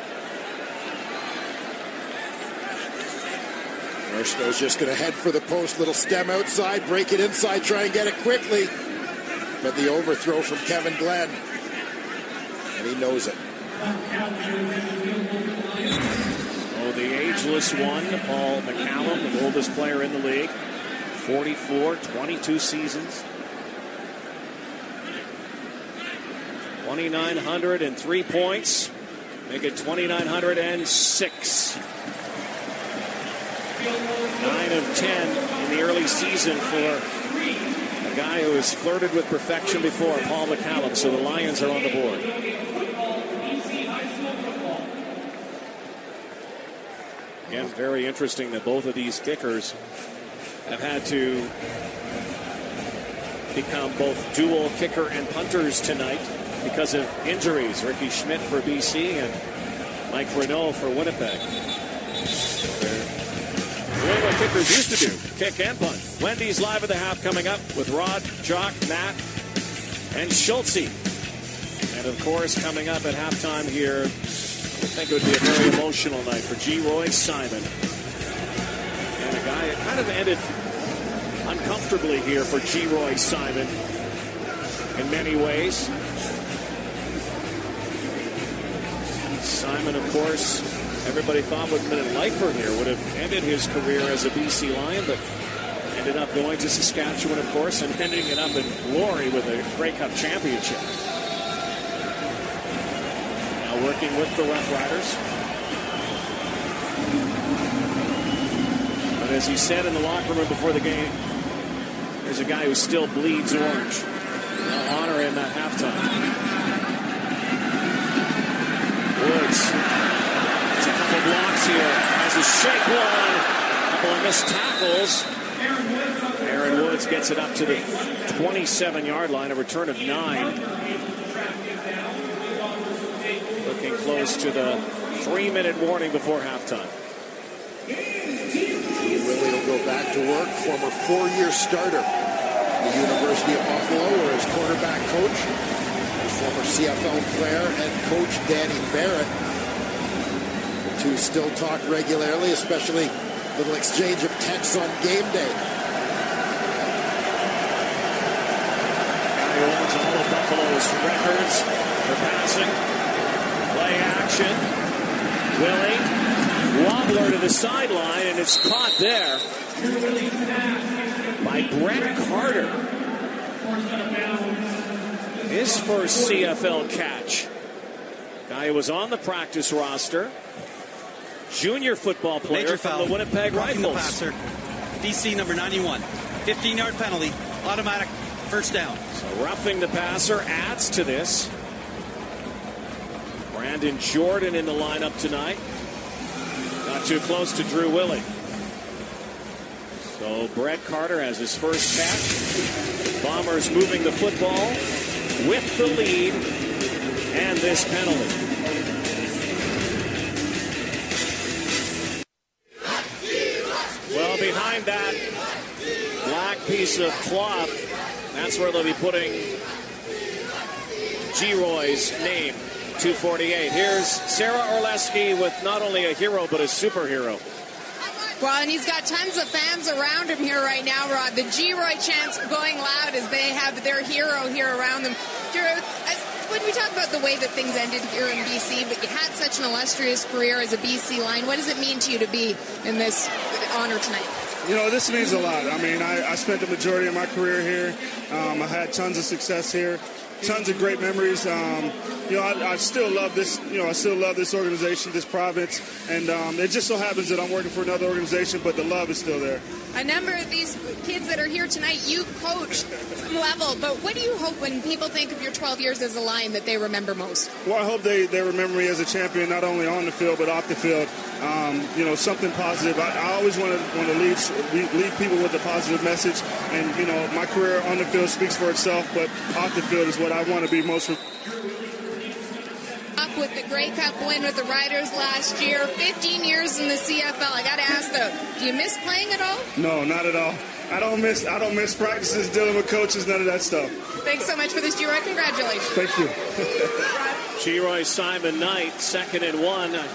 Arsenault's just going to head for the post. Little stem outside, break it inside, try and get it quickly. But the overthrow from Kevin Glenn. And he knows it.
Oh, the ageless one, Paul McCallum, the oldest player in the league. 44, 22 seasons. 2,903 points. Make it 2,906. 9 of 10 in the early season for a guy who has flirted with perfection before, Paul McCallum. So the Lions are on the board. Again, very interesting that both of these kickers have had to become both dual kicker and punters tonight because of injuries. Ricky Schmidt for BC and Mike Renault for Winnipeg. Doing what kickers used to do, kick and punt. Wendy's live at the half coming up with Rod, Jock, Matt, and Schultze. And of course, coming up at halftime here, I think it would be a very emotional night for G. Roy Simon. And a guy that kind of ended uncomfortably here for G. Roy Simon in many ways. Simon, of course, everybody thought would have been a lifer here, would have ended his career as a BC Lion, but ended up going to Saskatchewan, of course, and ending it up in glory with a Grey Cup championship. Now working with the Rough Riders. But as he said in the locker room before the game, there's a guy who still bleeds orange. I'll honor him at halftime. Woods. There's a couple blocks here. Has a shake one. A couple of missed tackles. Aaron Woods gets it up to the 27-yard line. A return of 9. Looking close to the 3-minute warning before halftime.
Willie will go back to work. Former 4-year starter at the University of Buffalo, where his quarterback coach, former CFL player and coach Danny Barrett. The two still talk regularly, especially a little exchange of texts on game day.
He owns all of Buffalo's records for passing. Play action. Willie. Wobbler to the sideline, and it's caught there by Brett Carter. His first CFL catch. Guy who was on the practice roster. Junior football player from the Winnipeg Rifles.
Passer. DC number 91. 15-yard penalty. Automatic first down.
So roughing the passer adds to this. Brandon Jordan in the lineup tonight. Not too close to Drew Willie. So Brett Carter has his first catch. Bombers moving the football with the lead and this penalty. Well, behind that black piece of cloth, that's where they'll be putting G-Roy's name. 248. Here's Sarah Orleski with not only a hero, but a superhero.
Well, and he's got tons of fans around him here right now, Rod. The G-Roy chants going loud as they have their hero here around them. When we talk about the way that things ended here in BC, but you had such an illustrious career as a BC Lion, what does it mean to you to be in this honor tonight?
You know, this means a lot. I mean, I spent the majority of my career here. I had tons of success here. Tons of great memories. I still love this. I still love this organization, this province, and it just so happens that I'm working for another organization, but the love is still there.
A number of these kids that are here tonight, you coach some level, but what do you hope when people think of your 12 years as a Lion that they remember most?
Well, I hope they remember me as a champion, not only on the field but off the field. Something positive. I always want to leave people with a positive message, and my career on the field speaks for itself, but off the field is what I want to be most.
Up with the Grey Cup win with the Riders last year, 15 years in the CFL. I got to ask though, do you miss playing at all?
No, not at all. I don't miss practices, dealing with coaches, none of that stuff.
Thanks so much for this, G-Roy. Congratulations.
Thank you.
G-Roy Simon Knight, 2nd and 1. I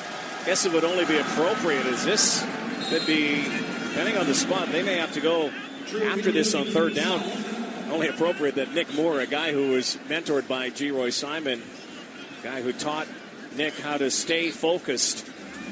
guess it would only be appropriate as this could be Depending on the spot, they may have to go after this on third down. Only appropriate that Nick Moore, a guy who was mentored by G. Roy Simon, a guy who taught Nick how to stay focused,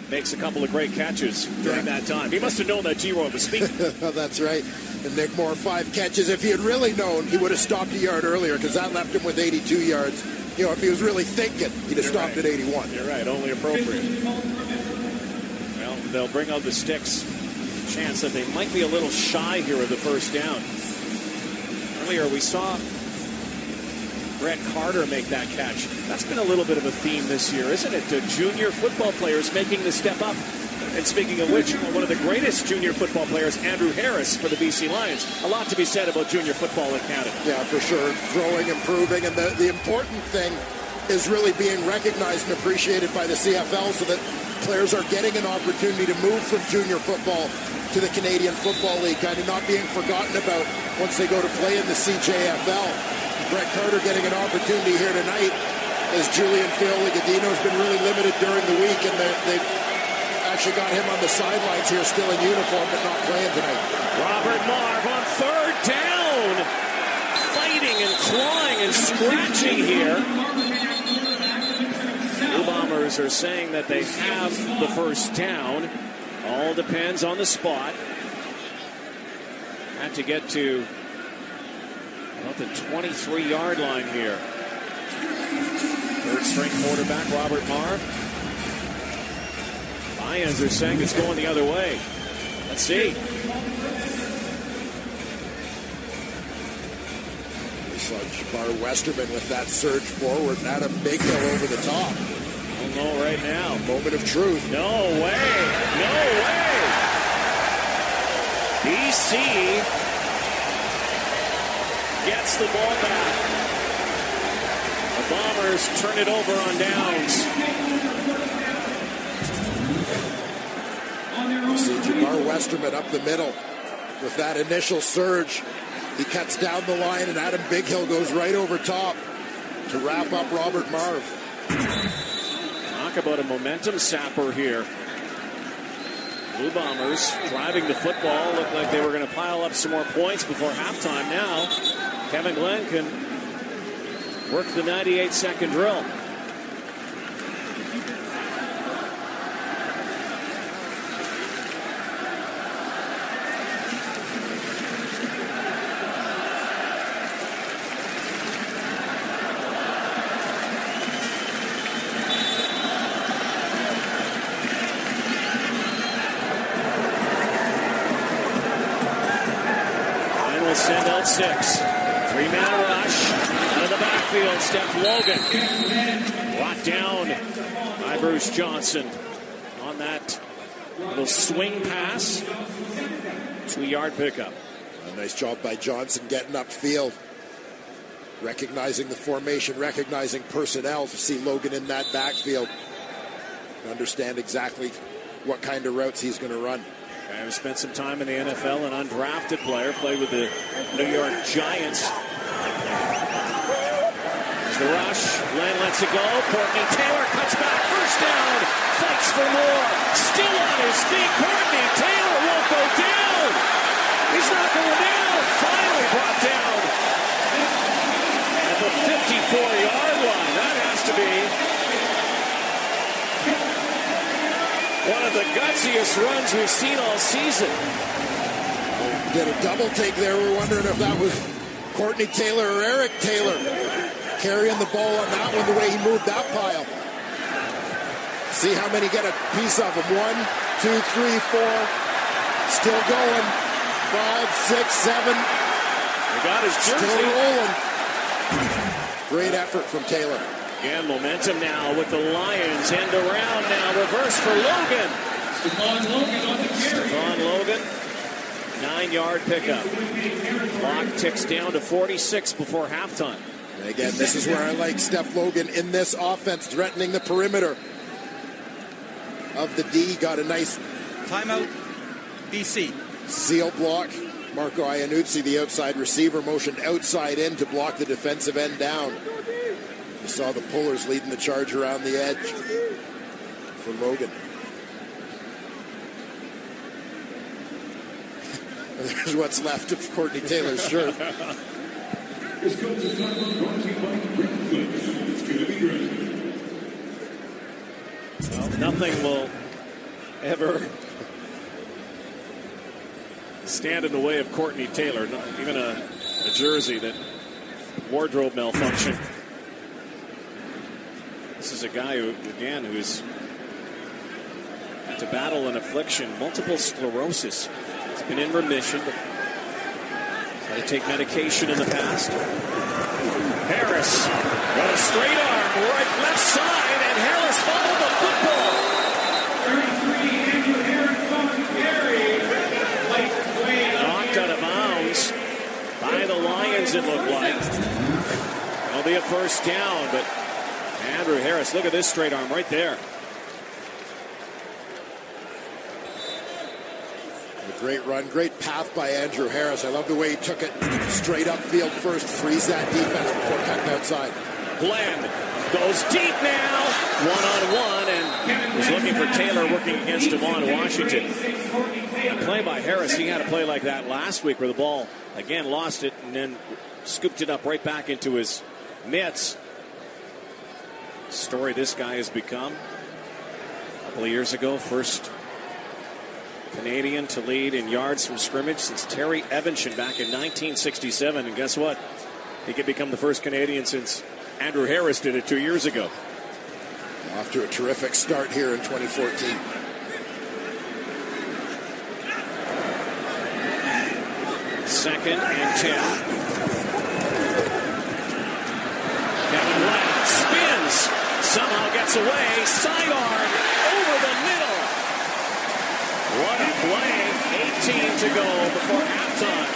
makes a couple of great catches during that time. He must have known that G. Roy was speaking.
That's right. And Nick Moore, 5 catches. If he had really known, he would have stopped a yard earlier because that left him with 82 yards. You know, if he was really thinking, he'd have stopped at 81.
You're right, only appropriate. Well, they'll bring out the sticks. Chance that they might be a little shy here of the first down. Earlier we saw Brett Carter make that catch. That's been a little bit of a theme this year, isn't it? The junior football players making the step up. And speaking of which, one of the greatest junior football players, Andrew Harris, for the BC Lions. A lot to be said about junior football in Canada.
Yeah, for sure. Growing, improving, and the important thing is really being recognized and appreciated by the CFL so that players are getting an opportunity to move from junior football to the Canadian Football League, kind of not being forgotten about once they go to play in the CJFL. Brett Carter getting an opportunity here tonight as Julian Fioligadino has been really limited during the week, and they've actually got him on the sidelines here still in uniform but not playing tonight.
Robert Marv on third down, fighting and clawing and scratching here. Blue Bombers are saying that they have the first down. All depends on the spot. Had to get to about the 23-yard line here. Third string quarterback Robert Marv. Lions are saying it's going the other way. Let's see.
We saw Jabbar Westerman with that surge forward and Adam Bighill over the top.
Don't know right now.
Moment of truth.
No way. No way. BC gets the ball back. The Bombers turn it over on downs.
You see Jabbar Westerman up the middle with that initial surge. He cuts down the line, and Adam Bighill goes right over top to wrap up Robert Marv.
Talk about a momentum sapper here. Blue Bombers driving the football. Looked like they were going to pile up some more points before halftime. Now, Kevin Glenn can work the 98-second drill. Send out 6. 3-man rush. Out of the backfield, Steph Logan. Brought down by Bruce Johnson on that little swing pass. 2-yard pickup.
A nice job by Johnson getting upfield. Recognizing the formation, recognizing personnel to see Logan in that backfield. And understand exactly what kind of routes he's going to run.
I've spent some time in the NFL, an undrafted player, played with the New York Giants. There's the rush. Glenn lets it go. Courtney Taylor cuts back. First down. Fights for more. Still on his feet. Courtney Taylor won't go down. He's not going down. Finally brought down at the 54-yard line. That has to be one of the gutsiest runs we've seen all season.
Did a double take there. We're wondering if that was Courtney Taylor or Eric Taylor carrying the ball on that one, the way he moved that pile. See how many get a piece of him. 1, 2, 3, 4. Still going. 5, 6, 7.
He got his jersey.
Still rolling. Great effort from Taylor.
Again, momentum now with the Lions. End around now. Reverse for Logan. Stephon Logan. 9-yard pickup. Clock ticks down to 46 before halftime.
And again, this is where I like Steph Logan in this offense, threatening the perimeter of the D. Got a nice
timeout, BC.
Seal block. Marco Iannuzzi, the outside receiver, motioned outside in to block the defensive end down. You saw the pullers leading the charge around the edge for Logan. There's what's left of Courtney Taylor's shirt.
Well, nothing will ever stand in the way of Courtney Taylor, not even a jersey that wardrobe malfunction. This is a guy who, again, who's had to battle an affliction, multiple sclerosis. He's been in remission, but had to take medication in the past. Harris got a straight arm, right left side, and Harris followed the football. 33, Harris knocked out of bounds by the Lions, it looked like. It'll be a first down, but Andrew Harris, look at this straight arm right there.
A great run, great path by Andrew Harris. I love the way he took it straight upfield first, freeze that defense before cutting outside.
Glenn goes deep now, one-on-one, and was looking for Taylor working against Devon Washington. A play by Harris, he had a play like that last week where the ball, again, lost it and then scooped it up right back into his mitts. Story this guy has become. A couple of years ago, first Canadian to lead in yards from scrimmage since Terry Evanshan back in 1967. And guess what? He could become the first Canadian since Andrew Harris did it 2 years ago.
Off to a terrific start here in 2014.
Second and 10. Kevin Glenn spins, somehow gets away, sidearm over the middle. What a play. 18 to go before halftime.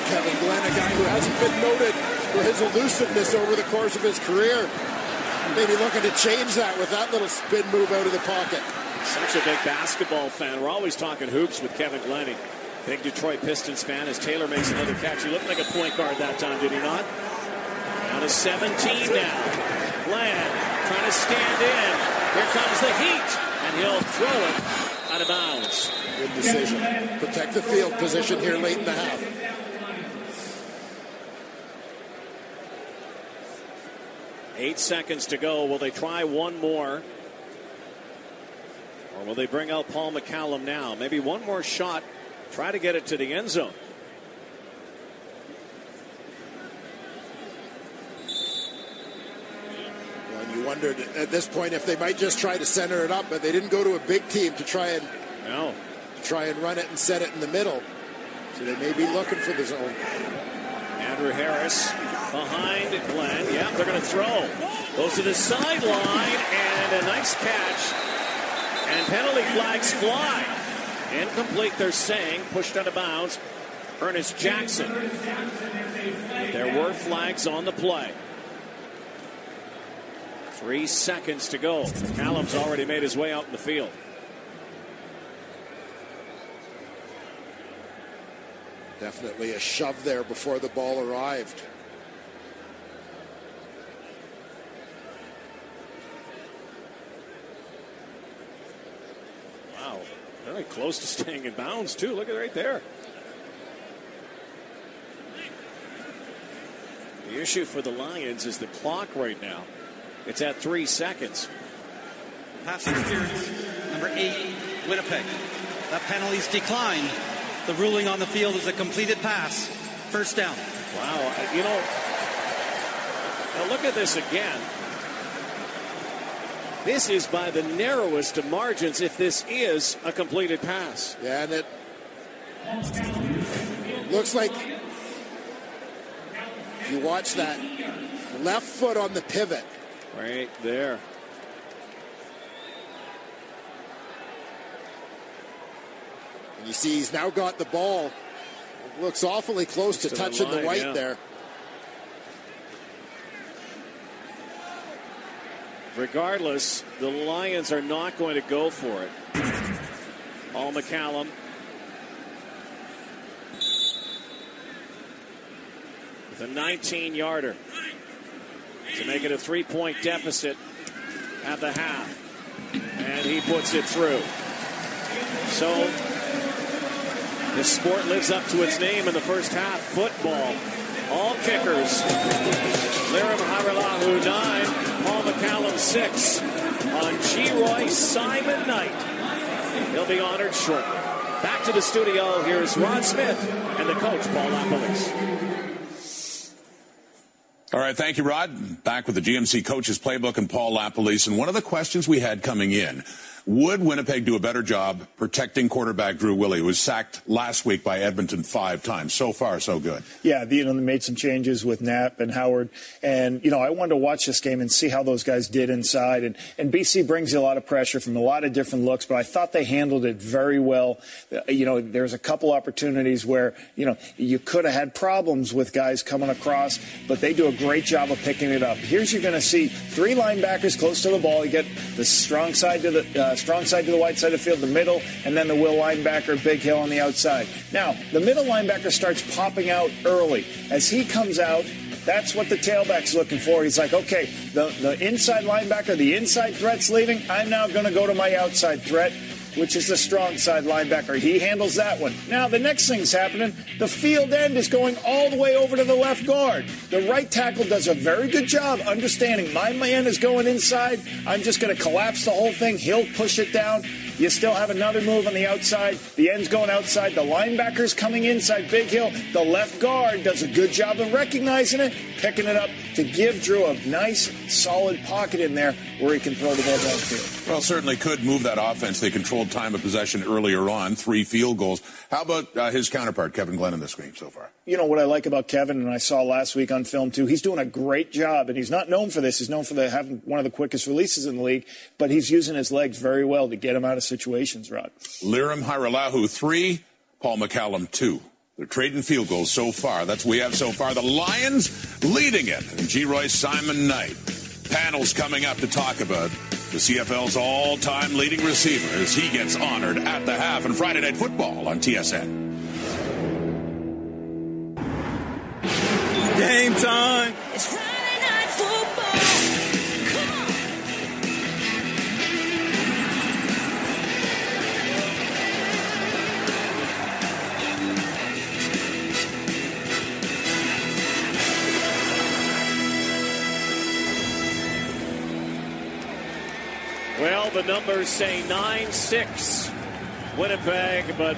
Kevin Glenn, a guy who hasn't been noted for his elusiveness over the course of his career. Maybe looking to change that with that little spin move out of the pocket.
Such a big basketball fan. We're always talking hoops with Kevin Glenn. Big Detroit Pistons fan as Taylor makes another catch. He looked like a point guard that time, did he not? Down to 17 now. Glenn trying to stand in. Here comes the heat, and he'll throw it out of bounds.
Good decision. Protect the field position here late in the half.
Eight seconds to go. Will they try one more? Or will they bring out Paul McCallum now? Maybe one more shot. Try to get it to the end zone.
Well, you wondered at this point if they might just try to center it up, but they didn't go to a big team to try and run it and set it in the middle. So they may be looking for the zone.
Andrew Harris behind Glenn. Yeah, they're going to throw. Goes to the sideline, and a nice catch. And penalty flags fly. Incomplete, they're saying. Pushed out of bounds. Ernest Jackson. But there were flags on the play. 3 seconds to go. McCallum's already made his way out in the field.
Definitely a shove there before the ball arrived.
Wow, very close to staying in bounds too. Look at it right there. The issue for the Lions is the clock right now. It's at 3 seconds.
Pass interference, number 8, Winnipeg. That penalty's declined. The ruling on the field is a completed pass. First down.
Wow, you know, now look at this again. This is by the narrowest of margins if this is a completed pass.
Yeah, and it looks like, if you watch that, left foot on the pivot.
Right there.
And you see he's now got the ball. Looks awfully close to touching the white there.
Regardless, the Lions are not going to go for it. Paul McCallum. With a 19-yarder to make it a 3-point deficit at the half. And he puts it through. So This sport lives up to its name in the first half. Football. All kickers. Lirim Harilahu 9, Paul McCallum 6 on G-Roy Simon night. He'll be honored shortly. Back to the studio. Here's Ron Smith and the coach, Paul Lapolis.
All right, thank you, Rod. Back with the GMC Coaches Playbook and Paul Lapolis. And one of the questions we had coming in, would Winnipeg do a better job protecting quarterback Drew Willie, who was sacked last week by Edmonton 5 times? So far, so good.
Yeah, they made some changes with Knapp and Howard. And, I wanted to watch this game and see how those guys did inside. And BC brings you a lot of pressure from a lot of different looks, but I thought they handled it very well. There's a couple opportunities where, you could have had problems with guys coming across, but they do a great job of picking it up. Here's you're going to see 3 linebackers close to the ball. You get the strong side to the wide side of the field, the middle, and then the will linebacker, Big Hill on the outside. Now, the middle linebacker starts popping out early. As he comes out, that's what the tailback's looking for. He's like, okay, the inside linebacker, the inside threat's leaving. I'm now going to go to my outside threat, which is the strong side linebacker. He handles that one. Now, the next thing's happening. The field end is going all the way over to the left guard. The right tackle does a very good job understanding my man is going inside. I'm just going to collapse the whole thing. He'll push it down. You still have another move on the outside. The end's going outside. The linebacker's coming inside Big Hill. The left guard does a good job of recognizing it, picking it up to give Drew a nice, solid pocket in there where he can throw the ball downfield.
Well, certainly could move that offense. They controlled time of possession earlier on, 3 field goals. How about his counterpart, Kevin Glenn, in this game so far?
What I like about Kevin, and I saw last week on film too, he's doing a great job, and he's not known for this. He's known for having one of the quickest releases in the league, but he's using his legs very well to get him out of situations, Rod.
Lirim Harilahu 3, Paul McCallum 2. They're trading field goals so far. That's what we have so far. The Lions leading it in G-Roy Simon night. Panels coming up to talk about the CFL's all-time leading receiver as he gets honored at the half in Friday Night Football on TSN.
Game time. It's Friday Night Football. Come on.
Well, the numbers say 9-6 Winnipeg, but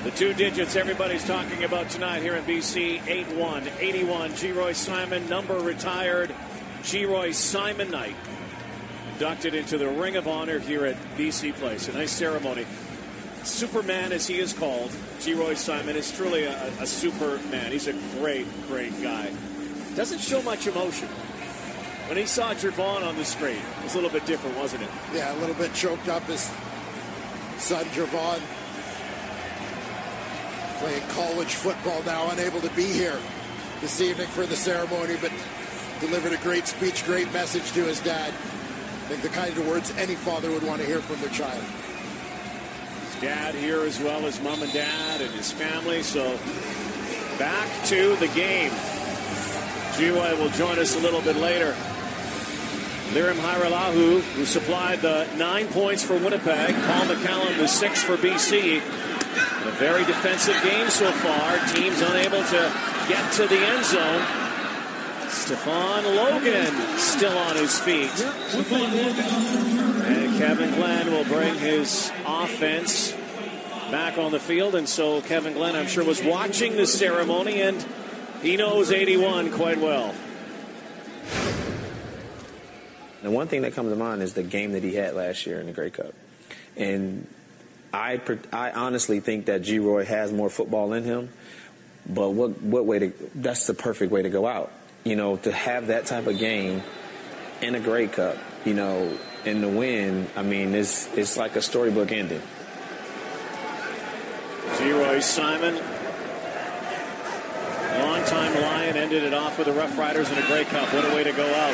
the 2 digits everybody's talking about tonight here in BC, 8-1, 81. G-Roy Simon, number retired. G-Roy Simon night. Inducted into the Ring of Honor here at BC Place. A nice ceremony. Superman, as he is called, G-Roy Simon is truly a superman. He's a great, great guy. Doesn't show much emotion. When he saw Jervon on the screen, it was a little bit different, wasn't it?
Yeah, a little bit choked up. His son, Jervon, playing college football now, unable to be here this evening for the ceremony, but delivered a great speech, great message to his dad. I think the kind of words any father would want to hear from their child.
His dad here as well as mom and dad and his family. So back to the game. G-Roy will join us a little bit later. Lirim Harilahu, who supplied the 9 points for Winnipeg. Paul McCallum, the 6 for BC. A very defensive game so far. Teams unable to get to the end zone. Stephon Logan still on his feet. And Kevin Glenn will bring his offense back on the field. And so Kevin Glenn, I'm sure, was watching this ceremony, and he knows 81 quite well.
The one thing that comes to mind is the game that he had last year in the Grey Cup. And I honestly think that G-Roy has more football in him, but what way to? That's the perfect way to go out. To have that type of game in a Grey Cup, and the win. I mean, it's like a storybook ending.
G-Roy Simon, longtime Lion, ended it off with the Rough Riders in a Grey Cup. What a way to go out!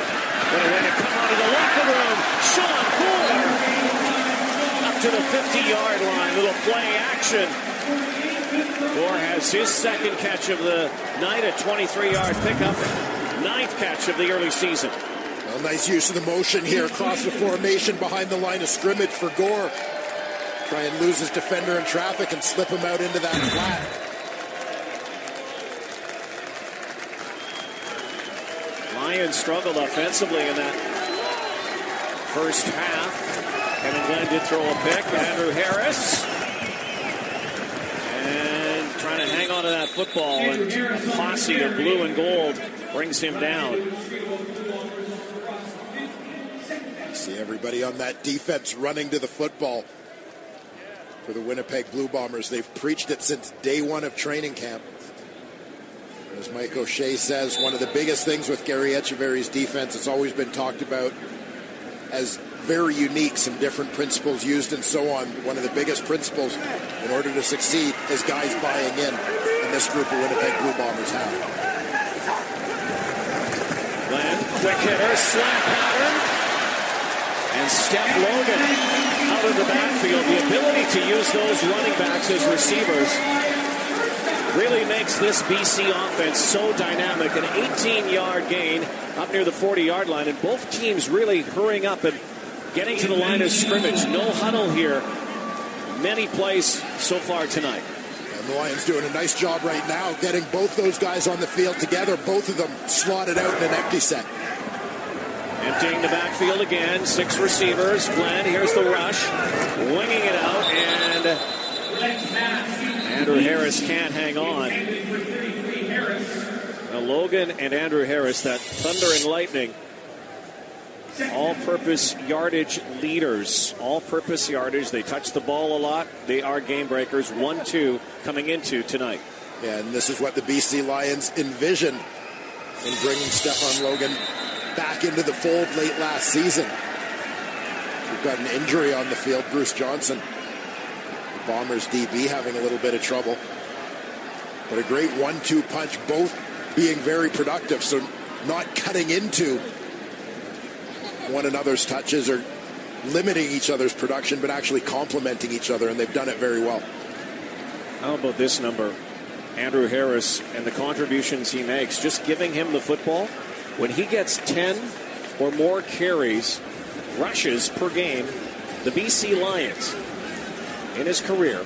What a way to come out of the locker room. Sean Gore up to the 50-yard line. Little play action. Gore has his second catch of the night, a 23-yard pickup. 9th catch of the early season.
Well, nice use of the motion here across the formation behind the line of scrimmage for Gore. Try and lose his defender in traffic and slip him out into that flat.
Lions struggled offensively in that first half. Kevin Glenn did throw a pick. Andrew Harris. And trying to hang on to that football. And a posse of blue and gold brings him down.
See everybody on that defense running to the football for the Winnipeg Blue Bombers. They've preached it since day one of training camp. As Mike O'Shea says, one of the biggest things with Gary Echeverry's defense, it's always been talked about as very unique, some different principles used and so on. One of the biggest principles in order to succeed is guys buying in, and this group of Winnipeg Blue Bombers have.
Glenn, quick hitter, slant pattern, and Steph Logan out of the backfield. The ability to use those running backs as receivers really makes this BC offense so dynamic. An 18-yard gain up near the 40-yard line, and both teams really hurrying up and getting to the line of scrimmage. No huddle here. Many plays so far tonight.
And the Lions doing a nice job right now getting both those guys on the field together, both of them slotted out in an empty set.
Emptying the backfield again, 6 receivers. Glenn, here's the rush, winging it out, and Andrew Harris can't hang on. Now Logan and Andrew Harris, that thunder and lightning, all-purpose yardage leaders. All-purpose yardage. They touch the ball a lot. They are game breakers. 1-2 coming into tonight.
Yeah, and this is what the BC Lions envision in bringing Stephon Logan back into the fold late last season. We've got an injury on the field. Bruce Johnson, the Bombers DB, having a little bit of trouble. But a great 1-2 punch, both being very productive, so not cutting into one another's touches or limiting each other's production, but actually complementing each other, and they've done it very well.
How about this number? Andrew Harris and the contributions he makes, just giving him the football. When he gets 10 or more carries, rushes per game, the BC Lions in his career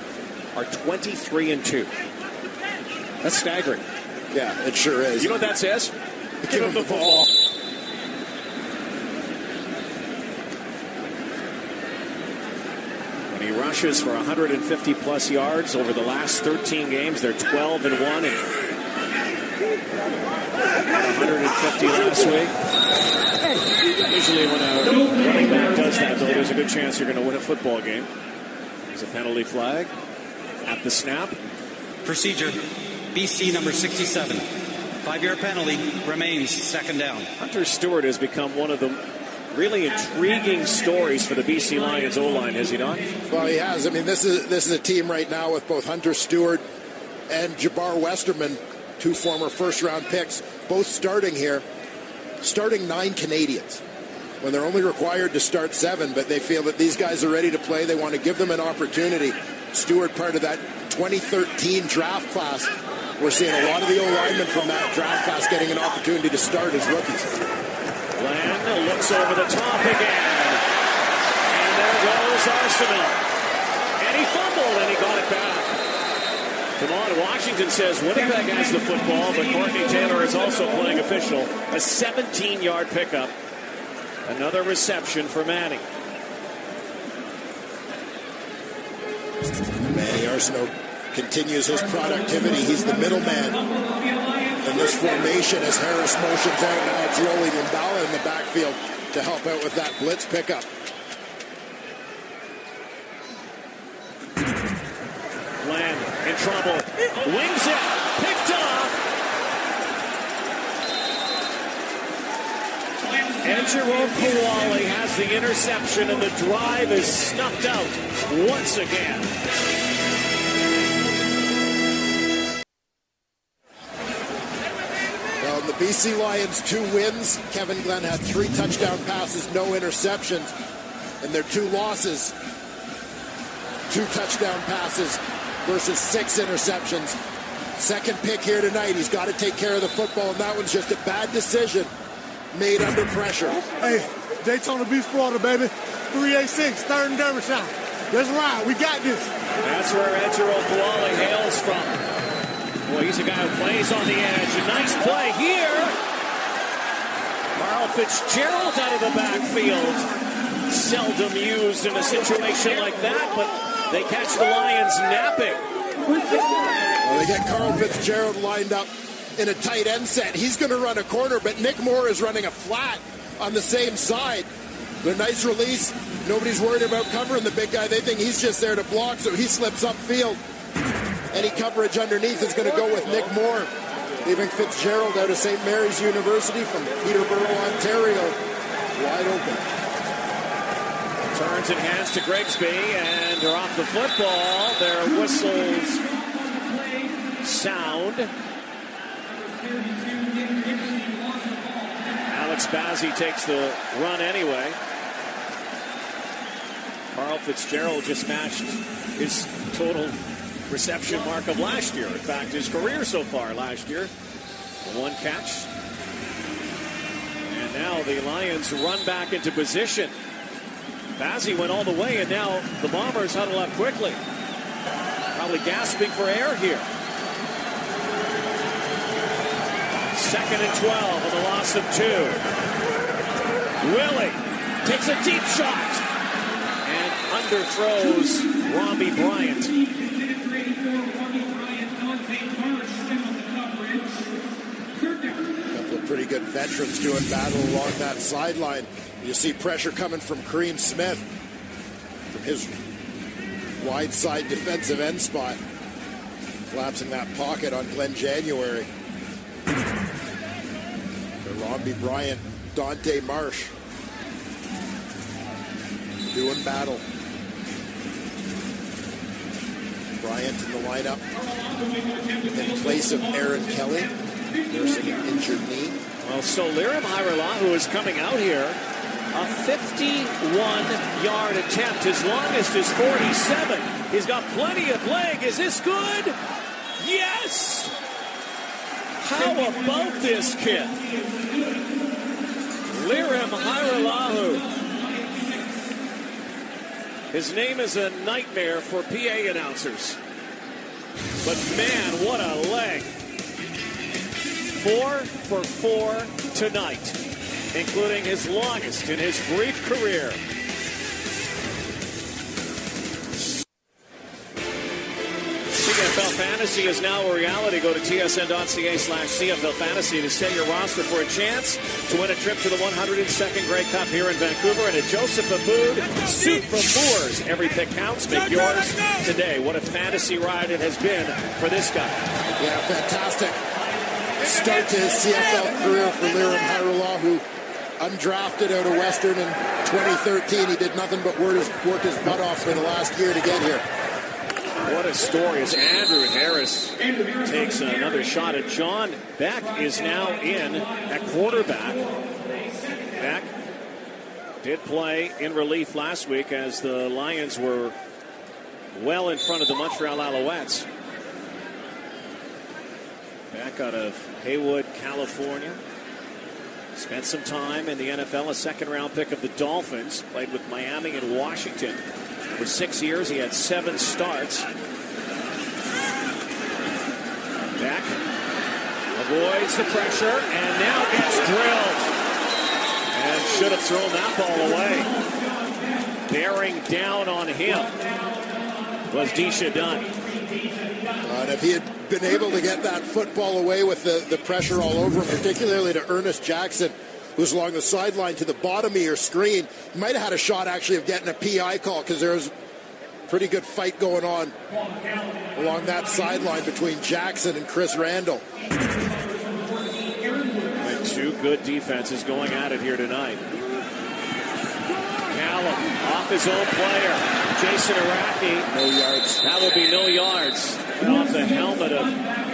are 23-2. That's staggering.
Yeah, it sure is.
You know what that says? Give him the football. When he rushes for 150-plus yards over the last 13 games, they're 12-1 and 150 last week. Usually when a running back does that, though, there's a good chance you're going to win a football game. There's a penalty flag at the snap.
Procedure, BC number 67. 5-yard penalty, remains second down.
Hunter Stewart has become one of the really intriguing stories for the BC Lions O-line, has he not?
Well, he has. I mean, this is a team right now with both Hunter Stewart and Jabbar Westerman, 2 former first-round picks, both starting here, starting 9 Canadians when they're only required to start 7, but they feel that these guys are ready to play. They want to give them an opportunity. Stewart, part of that 2013 draft class. We're seeing a lot of the O-linemen from that draft class getting an opportunity to start as rookies.
Glenn looks over the top again. And there goes Arsenault. And he fumbled, and he got it back. Come on, Washington says Winnipeg has the football, but Courtney Taylor is also playing official. A 17-yard pickup. Another reception for Manning.
Manny Arsenault continues his productivity. He's the middleman in this formation as Harris motions out. Now it's Rolly Limbala in the backfield to help out with that blitz pickup.
Glenn in trouble. Wings it. Picked off. And Jerome Kowali has the interception, and the drive is snuffed out once again.
Well, the BC Lions 2 wins. Kevin Glenn had 3 touchdown passes, no interceptions. And their 2 losses, 2 touchdown passes versus 6 interceptions. Second pick here tonight. He's got to take care of the football, and that one's just a bad decision made under pressure.
Hey, Daytona Beach, Florida, baby. 386, 3rd and Derbyshire.
Let's ride. We got this.
That's where Ejiro Puale hails from. Boy, he's a guy who plays on the edge. A nice play here. Carl Fitzgerald out of the backfield. Seldom used in a situation like that, but they catch the Lions napping.
Well, they get Carl Fitzgerald lined up in a tight end set. He's going to run a corner, but Nick Moore is running a flat on the same side. A nice release. Nobody's worried about covering the big guy. They think he's just there to block, so he slips upfield. Any coverage underneath is going to go with Nick Moore, leaving Fitzgerald out of St. Mary's University from Peterborough, Ontario, wide open.
Turns and hands to Grigsby, and they're off the football. Their whistles sound. Alex Bazzi takes the run anyway. Carl Fitzgerald just matched his total reception mark of last year. In fact, his career so far last year. One catch. And now the Lions run back into position. Bazzi went all the way, and now the Bombers huddle up quickly. Probably gasping for air here. 2nd and 12 with a loss of 2. Willie takes a deep shot and underthrows Robbie Bryant.
A couple of pretty good veterans doing battle along that sideline. You see pressure coming from Kareem Smith from his wide side defensive end spot, collapsing that pocket on Glenn January. Robbie Bryant, Dante Marsh doing battle. Bryant in the lineup in place of Aaron Kelly, nursing an injured knee.
Well, so Lirim Hajrullahu is coming out here. A 51-yard attempt. His longest is 47. He's got plenty of leg. Is this good? Yes! How about this kid? Lirim Hajrullahu. His name is a nightmare for PA announcers. But man, what a leg. 4 for 4 tonight, including his longest in his brief career. CFL Fantasy is now a reality. Go to tsn.ca/CFL Fantasy to set your roster for a chance to win a trip to the 102nd Grey Cup here in Vancouver and a Joseph Aboud suit from Moores. Every pick counts. Make yours today. What a fantasy ride it has been for this guy.
Yeah, fantastic start to his CFL career for Lirim Hajrullahu. Undrafted out of Western in 2013. He did nothing but work his butt off for the last year to get here.
What a story as Andrew Harris takes another shot at John Beck is now in at quarterback. Beck did play in relief last week as the Lions were well in front of the Montreal Alouettes. Beck out of Haywood, California. Spent some time in the NFL, a second-round pick of the Dolphins. Played with Miami and Washington. For 6 years, he had 7 starts. Beck avoids the pressure and now gets drilled. And should have thrown that ball away. Bearing down on him was Disha Dunn.
And if he had been able to get that football away with the pressure all over him, particularly to Ernest Jackson, who's along the sideline to the bottom of your screen, you might have had a shot actually of getting a PI call because there's a pretty good fight going on along that sideline between Jackson and Chris Randall.
And 2 good defenses going at it here tonight. Callum off his own player. Jason Araki.
No yards.
That would be no yards. And off the helmet of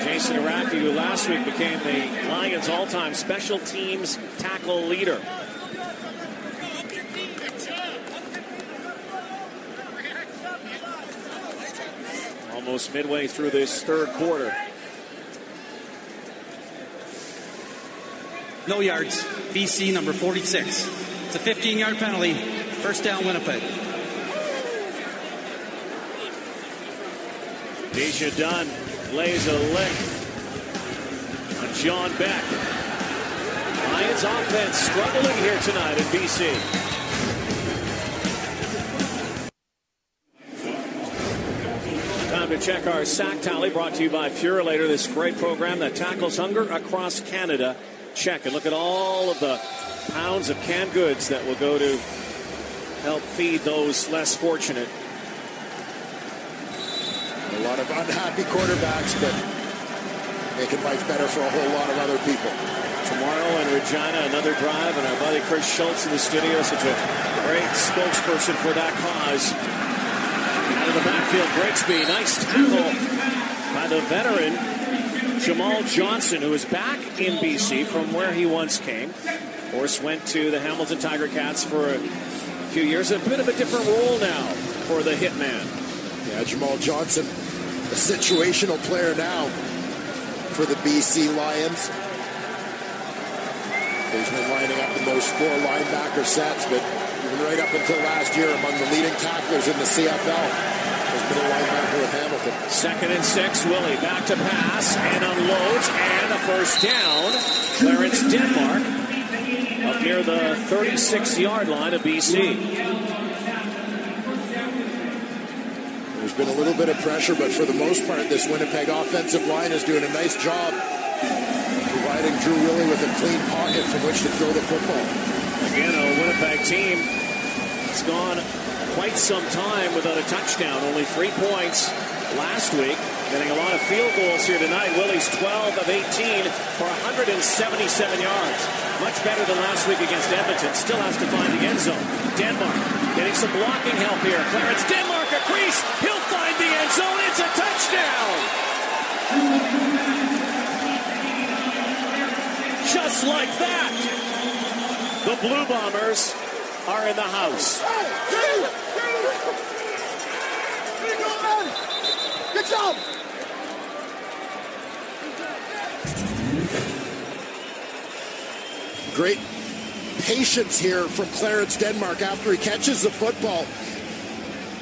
Jason Araki, who last week became the Lions' all-time special teams tackle leader. Almost midway through this third quarter.
No yards. BC number 46. It's a 15-yard penalty. First down, Winnipeg.
Deja Dunn lays a lick on John Beck. Lions offense struggling here tonight in BC. Time to check our sack tally, brought to you by Purelator, this great program that tackles hunger across Canada. Check and look at all of the pounds of canned goods that will go to help feed those less fortunate.
A lot of unhappy quarterbacks, but making life better for a whole lot of other people.
Tomorrow in Regina, another drive, and our buddy Chris Schultz in the studio, such a great spokesperson for that cause. Out of the backfield, Grigsby, nice tackle by the veteran Jamal Johnson, who is back in BC from where he once came. Of course, went to the Hamilton Tiger Cats for a few years. A bit of a different role now for the hitman.
Yeah, Jamal Johnson, a situational player now for the BC Lions. Occasionally lining up in those 4 linebacker sets, but even right up until last year, among the leading tacklers in the CFL, has been a linebacker with Hamilton.
2nd and 6, Willie back to pass and unloads, and a first down. Clarence Denmark up near the 36-yard line of BC.
There's been a little bit of pressure, but for the most part, this Winnipeg offensive line is doing a nice job providing Drew Willie with a clean pocket from which to throw the football.
Again, a Winnipeg team has gone quite some time without a touchdown. Only 3 points last week. Getting a lot of field goals here tonight. Willie's 12 of 18 for 177 yards. Much better than last week against Edmonton. Still has to find the end zone. Denmark getting some blocking help here. Clarence Denmark, a crease. He'll find the end zone. It's a touchdown. Just like that, the Blue Bombers are in the house.
Good job.
Great patience here from Clarence Denmark after he catches the football.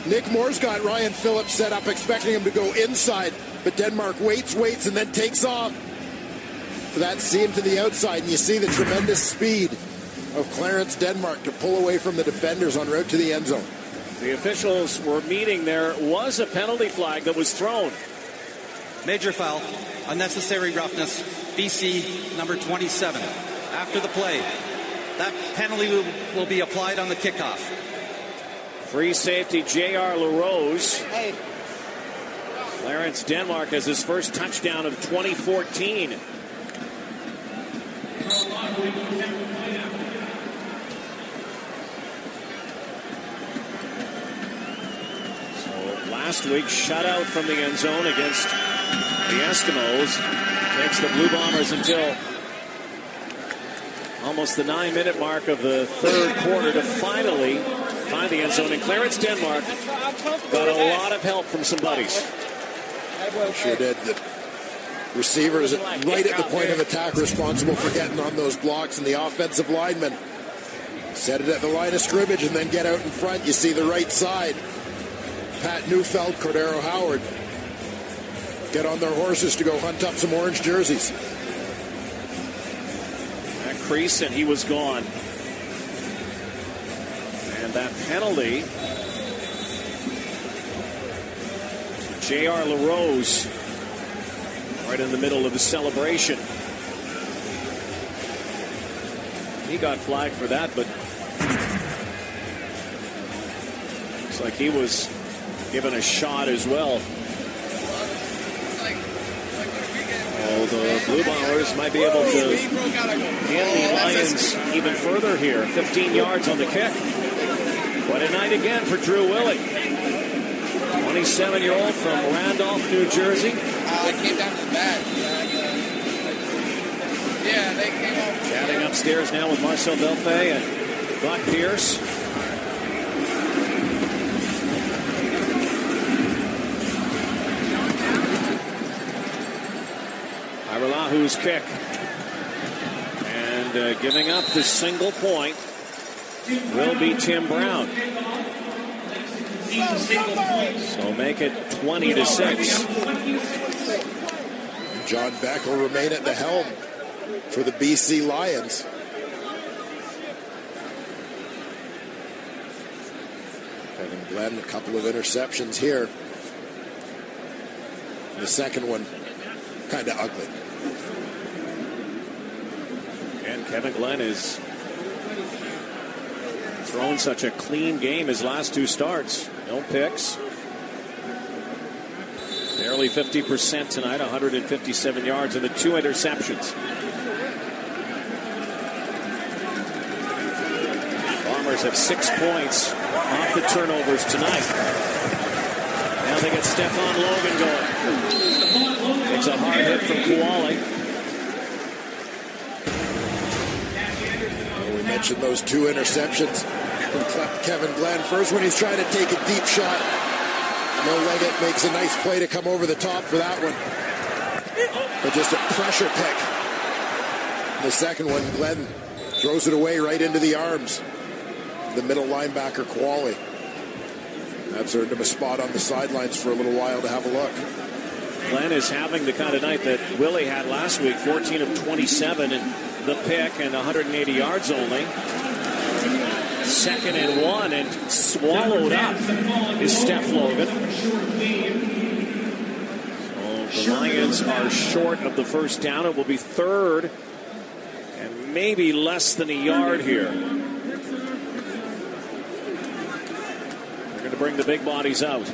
Nick Moore's got Ryan Phillips set up, expecting him to go inside, but Denmark waits, and then takes off for that seam to the outside, and you see the tremendous speed of Clarence Denmark to pull away from the defenders en route to the end zone.
The officials were meeting. There was a penalty flag that was thrown.
Major foul, unnecessary roughness, BC number 27. After the play, that penalty will be applied on the kickoff.
Free safety J.R. LaRose. Clarence Denmark has his first touchdown of 2014. So last week, shutout from the end zone against the Eskimos. Takes the Blue Bombers until almost the 9-minute mark of the third quarter to finally find the end zone. And Clarence Denmark got a lot of help from some buddies.
Sure did. The receivers right at the point of attack responsible for getting on those blocks, and the offensive linemen set it at the line of scrimmage and then get out in front. You see the right side. Pat Neufeld, Cordero Howard get on their horses to go hunt up some orange jerseys.
That crease, and he was gone. And that penalty, J.R. LaRose, right in the middle of the celebration. He got flagged for that, but looks like he was given a shot as well. Oh, the Blue Bombers might be able to hand the Lions even further here. 15 yards on the kick. What a night again for Drew Willie. 27-year-old from Randolph, New Jersey.
It came down to the bag. Yeah, they came up.
Chatting upstairs now with Marcel Belfay and Buck Pierce. Irallahu's kick. And giving up the single point will be Tim Brown. So make it 20-6.
John Beck will remain at the helm for the BC Lions. Kevin Glenn, a couple of interceptions here. The second one, kind of ugly.
And Kevin Glenn has thrown such a clean game his last two starts. No picks. Barely 50% tonight, 157 yards and the 2 interceptions. Bombers have 6 points off the turnovers tonight. Now they get Stefan Logan going. Takes a hard hit from Kuali.
We mentioned those 2 interceptions from Kevin Glenn. First one, he's trying to take a deep shot. Leggett makes a nice play to come over the top for that one. But just a pressure pick. The second one, Glenn throws it away right into the arms. The middle linebacker, Kuali. That's earned him a spot on the sidelines for a little while to have a look.
Glenn is having the kind of night that Willie had last week, 14 of 27 and the pick and 180 yards only. 2nd and 1 and swallowed up is Steph Logan. So the Lions are short of the first down. It will be 3rd and maybe less than a yard here. They're going to bring the big bodies out.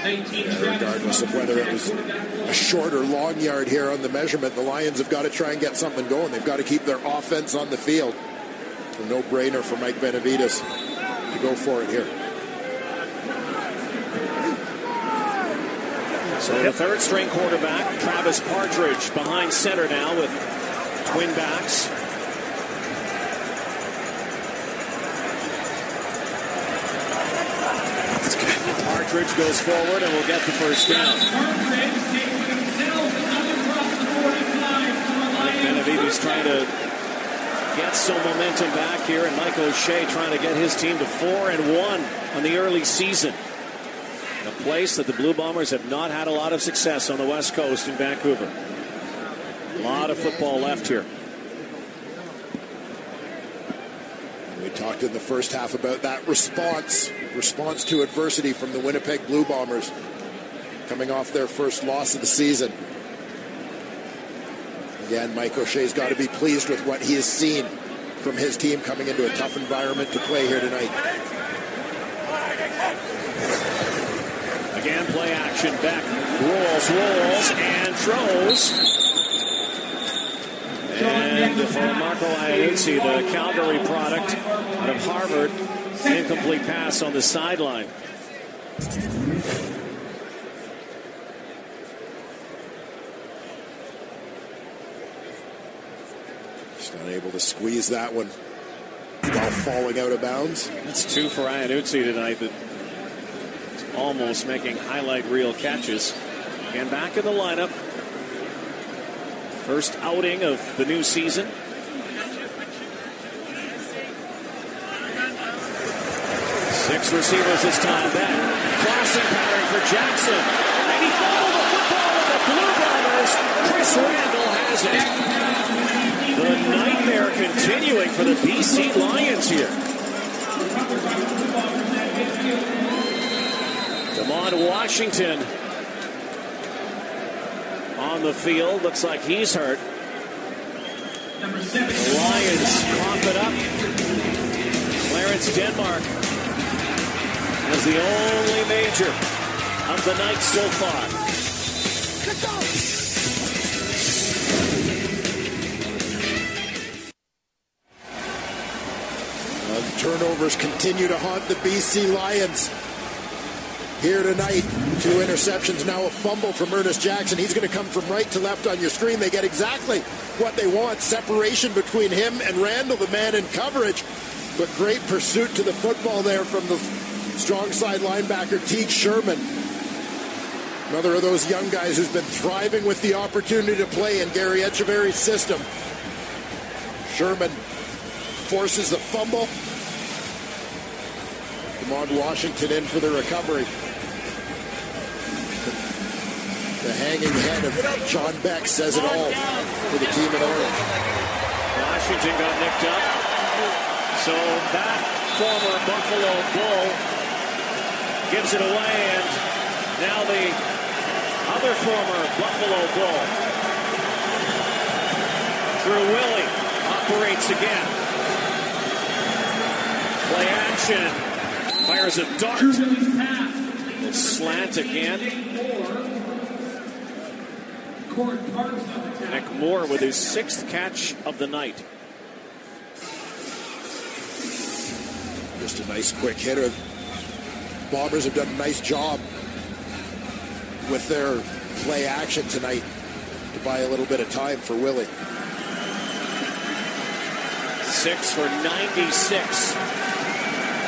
Regardless of whether it was a short or long yard here on the measurement, the Lions have got to try and get something going. They've got to keep their offense on the field. A no-brainer for Mike Benavides to go for it here.
So the 3rd-string quarterback, Travis Partridge, behind center now with twin backs. Partridge goes forward and will get the first down. Mike Benavides trying to get some momentum back here, and Mike O'Shea trying to get his team to 4-1 on the early season. In a place that the Blue Bombers have not had a lot of success on the West Coast in Vancouver. A lot of football left here.
We talked in the first half about that response to adversity from the Winnipeg Blue Bombers, coming off their first loss of the season. Again, Mike O'Shea's got to be pleased with what he has seen from his team coming into a tough environment to play here tonight.
Again, play action. Beck rolls, and throws. And for Marco Iannuzzi, the Calgary product out of Harvard, incomplete pass on the sideline.
Just unable to squeeze that one while falling out of bounds.
That's 2 for Iannuzzi tonight. That almost making highlight reel catches. And back in the lineup. First outing of the new season. 6 receivers this time. Back. Crossing pattern for Jackson. And he fumbled the football with the Blue Bombers. Chris Randall has it. The nightmare continuing for the BC Lions here. Damon Washington on the field. Looks like he's hurt. The Lions cough it up. Clarence Denmark as the only major of the night so far.
Turnovers continue to haunt the BC Lions here tonight. 2 interceptions, now a fumble from Ernest Jackson. He's going to come from right to left on your screen. They get exactly what they want. Separation between him and Randall, the man in coverage. But great pursuit to the football there from the strong side linebacker, Teague Sherman. Another of those young guys who's been thriving with the opportunity to play in Gary Echeverry's system. Sherman forces the fumble. Ahmad Washington in for the recovery. The hanging head of John Beck says it all for the team in orange.
Washington got nicked up. So that former Buffalo Bull gives it away, and now the other former Buffalo Bull, Drew Willie, operates again. Play action. Fires a dart. A slant again. Nick Moore with his 6th catch of the night.
Just a nice quick hitter. Bombers have done a nice job with their play action tonight to buy a little bit of time for Willie.
6 for 96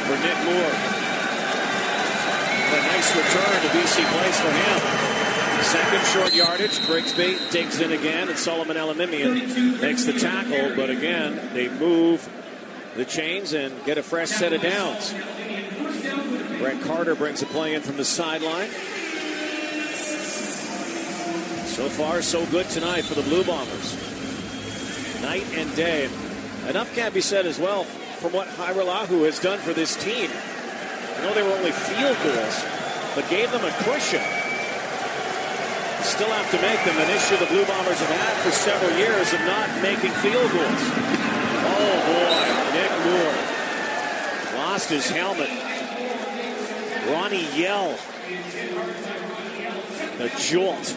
for Nick Moore. What a nice return to BC plays for him. Second short yardage. Grigsby digs in again, and Solomon Elimimian makes the tackle, but again, they move the chains and get a fresh set of downs. Brett Carter brings a play in from the sideline. So far, so good tonight for the Blue Bombers. Night and day. Enough can't be said as well from what Hairolahu has done for this team. I know they were only field goals, but gave them a cushion. Still have to make them, an issue the Blue Bombers have had for several years of not making field goals. Oh boy, Nick Moore lost his helmet. Ronnie Yell, the jolt.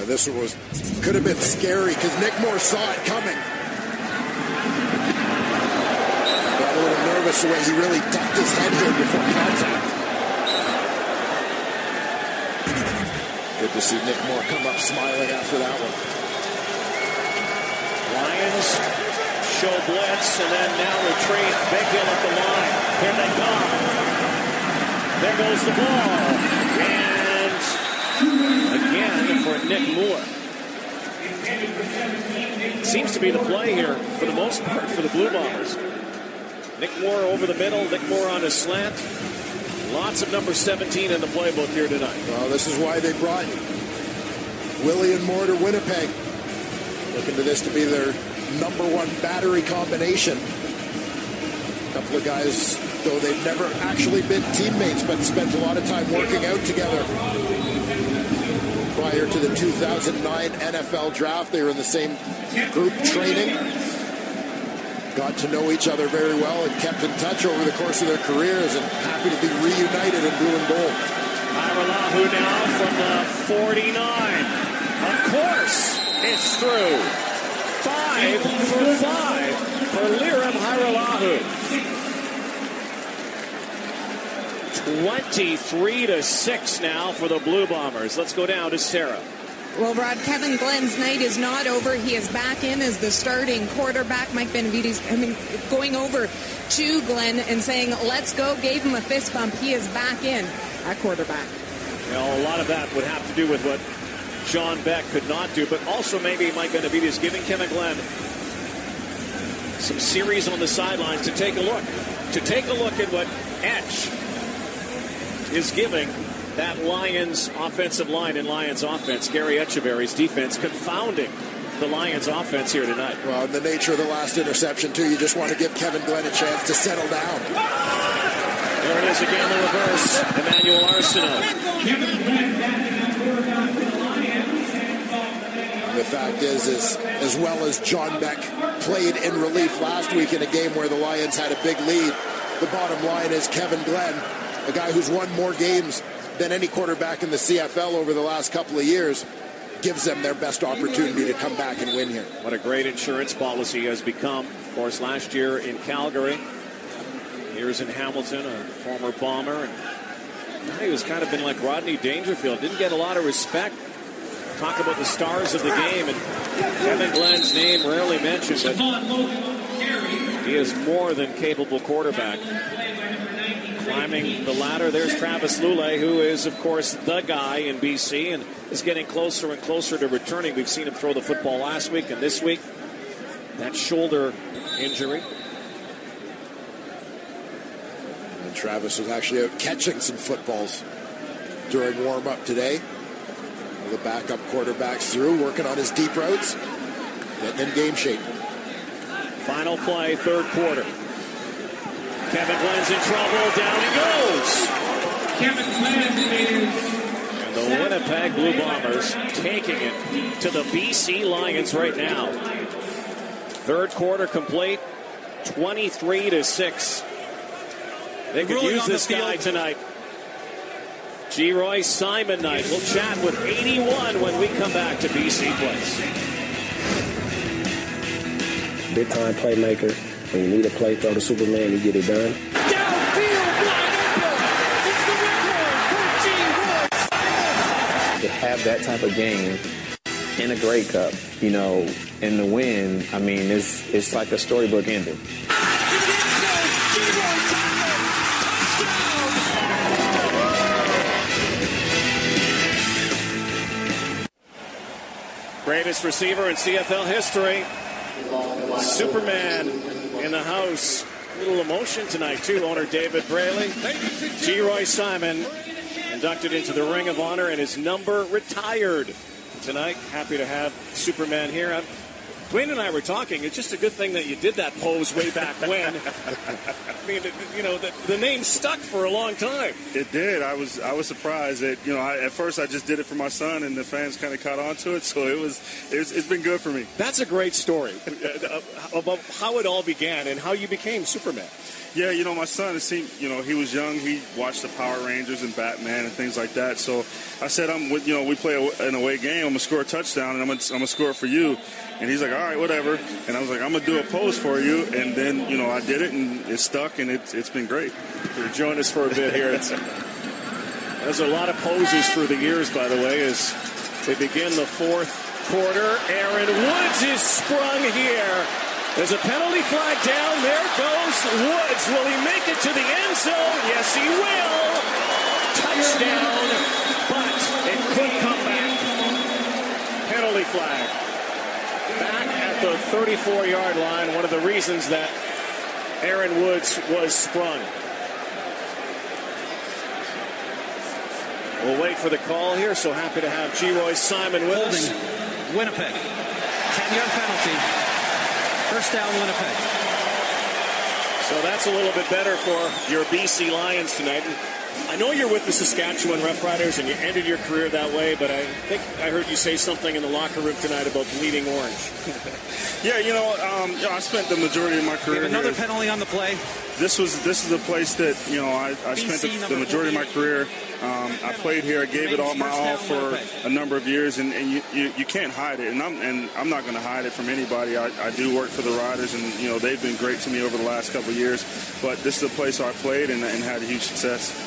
This one could have been scary because Nick Moore saw it coming. Got a little nervous the way he really ducked his head here before contact. Good to see Nick Moore come up smiling after that one.
Lions show blitz and then now retreat. Big hill at the line. Here they come. There goes the ball. And again for Nick Moore. Seems to be the play here for the most part for the Blue Bombers. Nick Moore over the middle. Nick Moore on a slant. Lots of number 17 in the playbook here tonight.
Well, this is why they brought Willie and Moore to Winnipeg. Looking to this to be their number 1 battery combination. A couple of guys, though they've never actually been teammates, but spent a lot of time working out together. Prior to the 2009 NFL draft, they were in the same group training. Got to know each other very well and kept in touch over the course of their careers, and happy to be reunited in blue and gold.
Hairolahu now from the 49. Of course, it's through. 5 for 5 for Lirim Hairolahu. 23-6 now for the Blue Bombers. Let's go down to Sarah.
Well, Rod, Kevin Glenn's night is not over. He is back in as the starting quarterback. Mike Benavides going over to Glenn and saying, let's go, gave him a fist bump. He is back in at quarterback.
Well, a lot of that would have to do with what John Beck could not do, but also maybe Mike Benavides giving Kevin Glenn some series on the sidelines to take a look. To take a look at what Etch is giving that Lions offensive line and Lions offense. Gary Echeverry's defense confounding the Lions offense here tonight.
Well, in the nature of the last interception, too, you just want to give Kevin Glenn a chance to settle down.
There it is again, the reverse. Emmanuel Arsenault.
The fact is, as well as John Beck played in relief last week in a game where the Lions had a big lead, the bottom line is Kevin Glenn, a guy who's won more games than any quarterback in the CFL over the last couple of years, gives them their best opportunity to come back and win here.
What a great insurance policy has become. Of course, last year in Calgary, years in Hamilton, a former Bomber, and now he was kind of been like Rodney Dangerfield. Didn't get a lot of respect. Talk about the stars of the game, and Kevin Glenn's name rarely mentioned, but he is more than capable quarterback. Climbing the ladder, there's Travis Lulay, who is, of course, the guy in BC and is getting closer and closer to returning. We've seen him throw the football last week and this week. That shoulder injury.
Travis was actually out catching some footballs during warm-up today. The backup quarterback's through, working on his deep routes, getting in game shape.
Final play, third quarter. Kevin Glenn's in trouble. Down he goes.
Kevin Glenn is...
And the Winnipeg Blue Bombers taking it to the BC Lions right now. Third quarter complete, 23-6. They could use this guy tonight. G-Roy Simon night. We'll chat with 81 when we come back to BC Place.
Big time playmaker. When you need a play, throw the Superman, you get it done.
Downfield, wide open. It's the record for G-Roy.
To have that type of game in a Grey Cup, you know, and the win, I mean, it's like a storybook ending.
Greatest receiver in CFL history. Superman in the house. A little emotion tonight, too. Owner David Braley. G-Roy Simon inducted into the Ring of Honor and his number retired tonight. Happy to have Superman here. Dwayne and I were talking. It's just a good thing that you did that pose way back when. I mean, you know, the name stuck for a long time.
It did. I was surprised that, you know, at first I just did it for my son, and the fans kind of caught on to it. So it's been good for me.
That's a great story about how it all began and how you became Superman.
Yeah, you know, my son, he was young. He watched the Power Rangers and Batman and things like that. So I said, we play an away game. I'm going to score a touchdown, and I'm going to score it for you. And he's like, all right, whatever. And I was like, I'm going to do a pose for you. And then, you know, I did it, and it stuck, and it's been great.
You're joining us for a bit here. There's a lot of poses through the years, by the way, as they begin the fourth quarter. Aaron Woods is sprung here. There's a penalty flag down. There goes Woods. Will he make it to the end zone? Yes, he will. Touchdown, but it could come back. Penalty flag. Back at the 34-yard line. One of the reasons that Aaron Woods was sprung. We'll wait for the call here. So happy to have G-Roy Simon with us.
Winnipeg. 10-yard penalty. First down, Winnipeg.
So that's a little bit better for your BC Lions tonight. And I know you're with the Saskatchewan Roughriders and you ended your career that way, but I think I heard you say something in the locker room tonight about bleeding orange.
Yeah, I spent the majority of my career
another
here.
Penalty on the play.
This is a place that, you know, I spent the majority of my career. I played here. I gave it all my all for a number of years, and you can't hide it. And I'm not going to hide it from anybody. I do work for the Riders, and you know they've been great to me over the last couple of years. But this is a place where I played and had a huge success.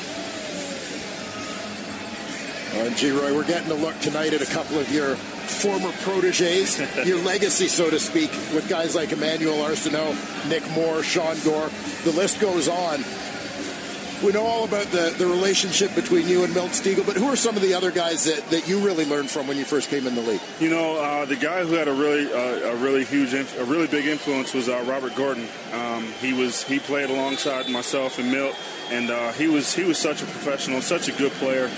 G-Roy, we're getting a look tonight at a couple of your former proteges, your legacy, so to speak, with guys like Emmanuel Arsenault, Nick Moore, Sean Gore. The list goes on. We know all about the relationship between you and Milt Stegall, but who are some of the other guys that you really learned from when you first came in the league?
You know, the guy who had a really big influence was Robert Gordon. He played alongside myself and Milt, and he was such a professional, such a good player.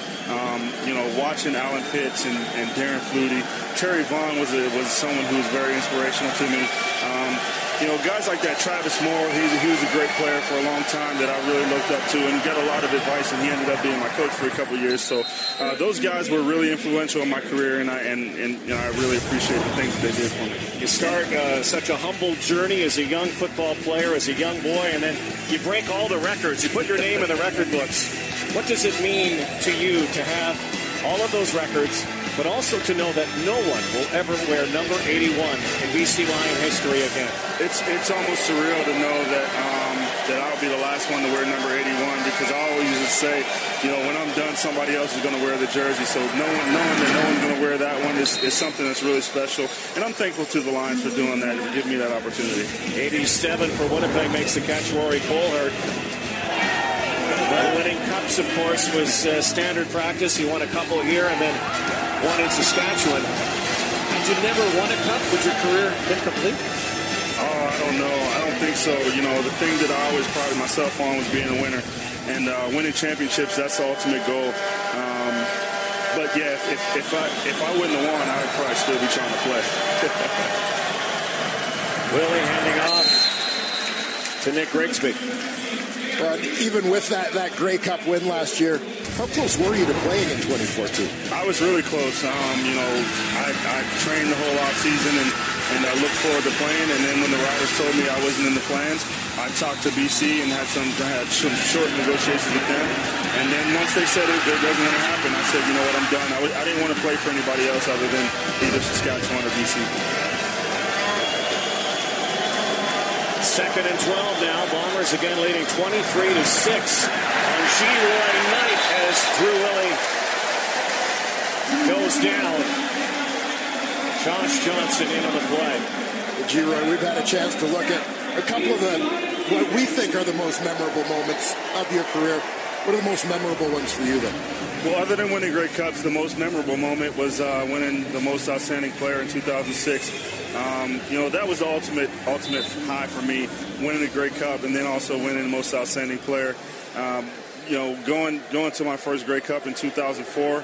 Watching Alan Pitts and Darren Flutie, Terry Vaughn was someone who was very inspirational to me. Guys like that, Travis Moore, he was a great player for a long time that I really looked up to and got a lot of advice, and he ended up being my coach for a couple of years. So those guys were really influential in my career, and I really appreciate the things that they did for me.
You start such a humble journey as a young football player, as a young boy, and then you break all the records. You put your name in the record books. What does it mean to you to have all of those records, but also to know that no one will ever wear number 81 in BC Lion history again?
It's almost surreal to know that I'll be the last one to wear number 81, because I always used to say, when I'm done, somebody else is going to wear the jersey. So knowing that no one's going to wear that one is something that's really special. And I'm thankful to the Lions for doing that and for giving me that opportunity.
87 for Winnipeg makes the catch. Rory Colhart. Winning cups, of course, was standard practice. He won a couple here and then one in Saskatchewan. Had you never won a cup, would your career been complete?
Oh, I don't know. I don't think so. The thing that I always prided myself on was being a winner. and winning championships, that's the ultimate goal. But yeah, if I wouldn't have won, I would probably still be trying to play.
Willie handing off to Nick Grigsby.
Well, even with that Grey Cup win last year, how close were you to playing in 2014?
I was really close. I trained the whole off season and I looked forward to playing. And then when the Riders told me I wasn't in the plans, I talked to BC and had some short negotiations with them. And then once they said it wasn't going to happen, I said, you know what, I'm done. I didn't want to play for anybody else other than either Saskatchewan or BC.
Second and 12 now. Bombers again leading 23-6 on G-Roy Knight as Drew Willie goes down. Josh Johnson in on the play.
G-Roy, we've had a chance to look at a couple of what we think are the most memorable moments of your career. What are the most memorable ones for you then?
Well, other than winning Grey Cups, the most memorable moment was winning the most outstanding player in 2006. That was the ultimate high for me, winning the Grey Cup and then also winning the most outstanding player. Going to my first Grey Cup in 2004,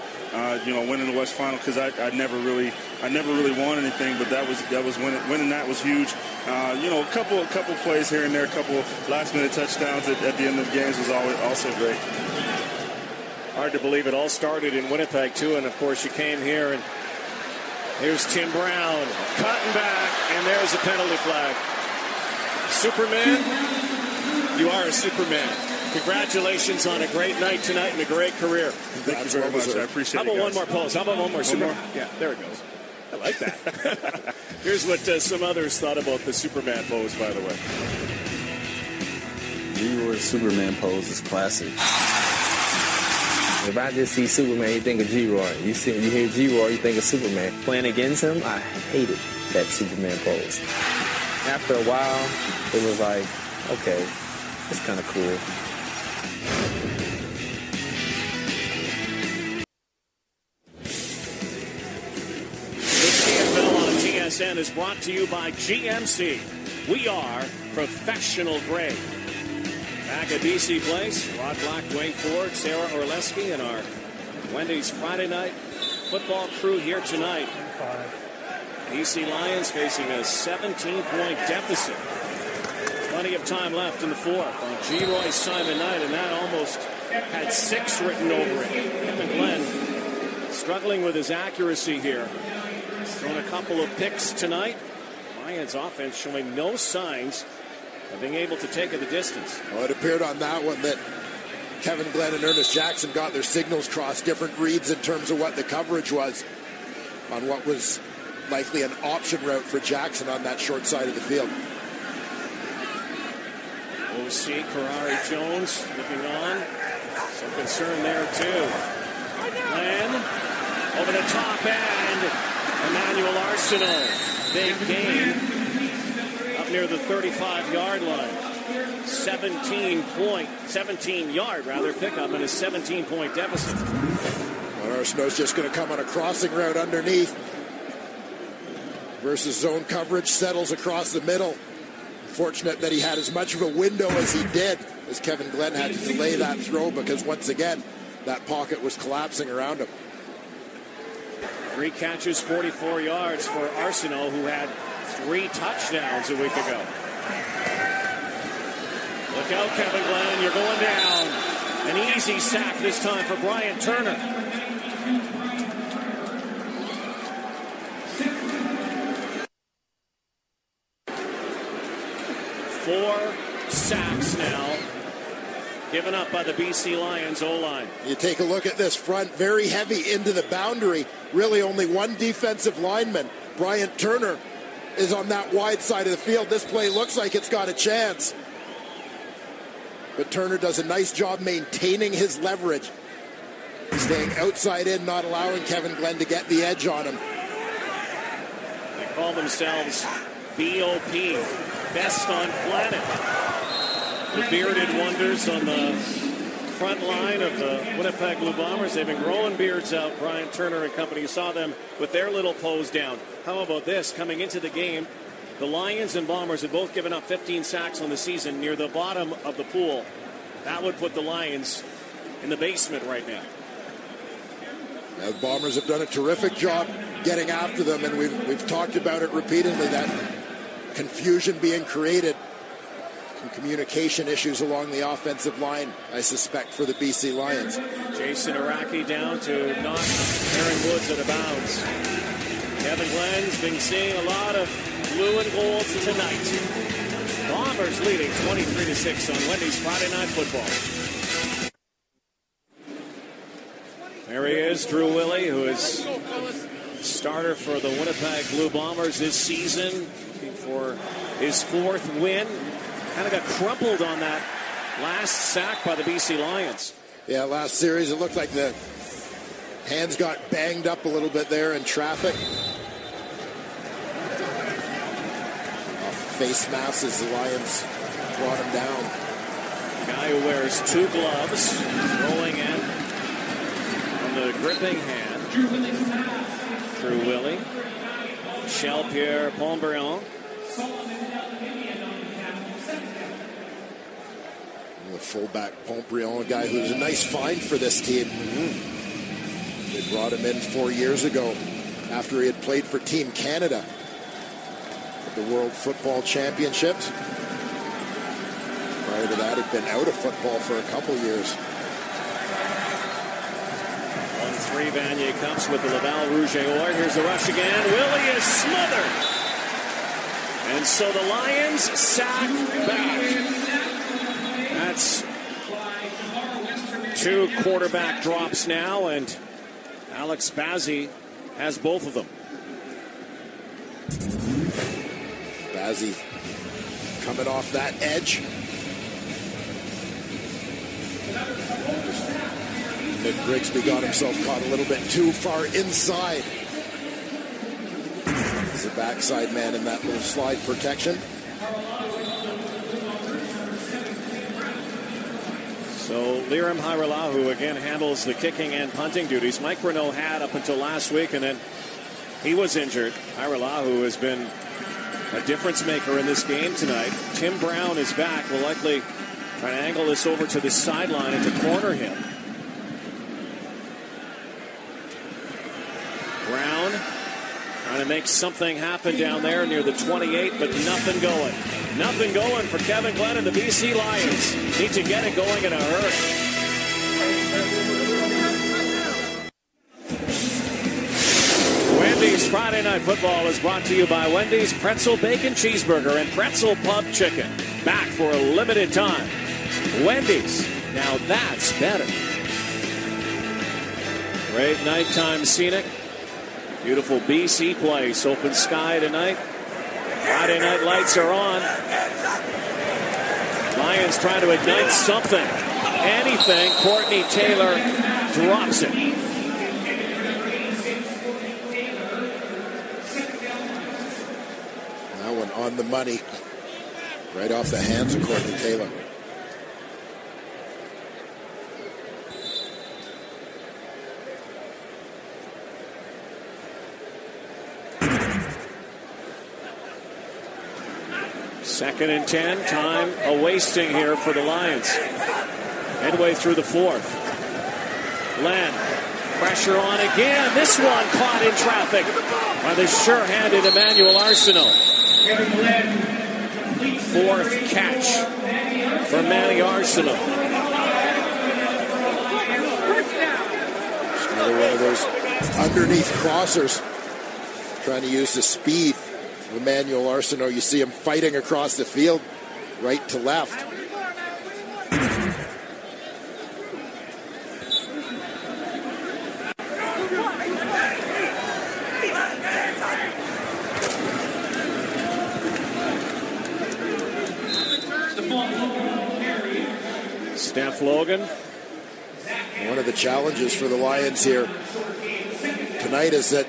winning the West Final, because I never really won anything, but that was winning that was huge. A couple plays here and there, a couple last minute touchdowns at the end of the games was always also great.
Hard to believe it all started in Winnipeg too, and of course you came here and here's Tim Brown cutting back, and there's a penalty flag. Superman, you are a Superman. Congratulations on a great night tonight and a great career.
Thank you very much. I appreciate it.
How about one more pose? How about one more? Superman? Yeah, there it goes. I like that. Here's what some others thought about the Superman pose, by the way.
G-Roy's Superman pose is classic.
If I just see Superman, you think of G-Roy. You hear G-Roy, you think of Superman. Playing against him, I hated that Superman pose. After a while, it was like, okay, it's kind of cool.
The CFL on TSN is brought to you by GMC. We are professional grade. Back at BC Place, Rod Black, Dwayne Ford, Sarah Orleski, and our Wendy's Friday night football crew here tonight. BC Lions facing a 17-point deficit. Plenty of time left in the fourth on G-Roy Simon Knight, and that almost had 6 written over it. Kevin Glenn struggling with his accuracy here. He's thrown a couple of picks tonight. Lions offense showing no signs of being able to take it the distance.
Well, it appeared on that one that Kevin Glenn and Ernest Jackson got their signals crossed, different reads in terms of what the coverage was on what was likely an option route for Jackson on that short side of the field.
OC Karari Jones looking on. Some concern there too. Glenn over the top end. Emmanuel Arsenault. Big gain. Near the 35-yard line. 17-yard pickup and a 17-point deficit.
Well, Arsenault's just going to come on a crossing route underneath versus zone coverage, settles across the middle. Fortunate that he had as much of a window as he did, as Kevin Glenn had to delay that throw because once again that pocket was collapsing around him.
3 catches, 44 yards for Arsenault, who had 3 touchdowns a week ago. Look out, Kevin Glenn, you're going down. An easy sack this time for Brian Turner. Four sacks now given up by the BC Lions O-line.
You take a look at this front, very heavy into the boundary. Really only one defensive lineman, Brian Turner, is on that wide side of the field. This play looks like it's got a chance. But Turner does a nice job maintaining his leverage. Staying outside in, not allowing Kevin Glenn to get the edge on him.
They call themselves BOP, Best on Planet. The bearded wonders on the front line of the Winnipeg Blue Bombers. They've been growing beards out, Brian Turner and company. You saw them with their little pose down. How about this? Coming into the game, the Lions and Bombers have both given up 15 sacks on the season, near the bottom of the pool. That would put the Lions in the basement right now.
The Bombers have done a terrific job getting after them, and we've talked about it repeatedly, that confusion being created. Some communication issues along the offensive line, I suspect, for the BC Lions.
Jason Araki down to knock Aaron Woods out of bounds. Kevin Glenn's been seeing a lot of blue and gold tonight. Bombers leading 23-6 on Wendy's Friday Night Football. There he is, Drew Willie, who is starter for the Winnipeg Blue Bombers this season, looking for his 4th win. Kind of got crumpled on that last sack by the BC Lions.
Yeah, last series it looked like the hands got banged up a little bit there in traffic. Face masks as the Lions brought him down.
The guy who wears 2 gloves, rolling in on the gripping hand. Drew Willie. Michel-Pierre Pombriand.
The fullback Pombriand, a guy who was a nice find for this team. They brought him in 4 years ago after he had played for Team Canada at the World Football Championships. Prior to that, he'd been out of football for a couple years.
1-3 Vanier comes with the Laval Rouge-et-Or. Here's the rush again. Willie is smothered. And so the Lions sack back. That's 2 quarterback drops now, and Alex Bazzi has both of them.
Bazzi coming off that edge. Nick Grigsby got himself caught a little bit too far inside. He's a backside man in that little slide protection.
So Liram Hairelahu again handles the kicking and punting duties. Mike Renaud had up until last week, and then he was injured. Hairelahu has been a difference maker in this game tonight. Tim Brown is back. Will likely try to angle this over to the sideline and to corner him. Brown trying to make something happen down there near the 28, but nothing going. Nothing going for Kevin Glenn and the BC Lions. Need to get it going in a hurry. Wendy's Friday Night Football is brought to you by Wendy's Pretzel Bacon Cheeseburger and Pretzel Pub Chicken. Back for a limited time. Wendy's. Now that's better. Great nighttime scenic. Beautiful BC place. Open sky tonight. Friday night lights are on. Lions trying to ignite something. Anything. Courtney Taylor drops it.
That one on the money. Right off the hands of Courtney Taylor.
Second and 10. Time a-wasting here for the Lions. Midway through the 4th. Len. Pressure on again. This one caught in traffic by the sure-handed Emmanuel Arsenault. 4th catch for Manny Arsenault.
Another one of those underneath crossers. Trying to use the speed. Emmanuel Arsenault, you see him fighting across the field, right to left.
Steph Logan.
One of the challenges for the Lions here tonight is that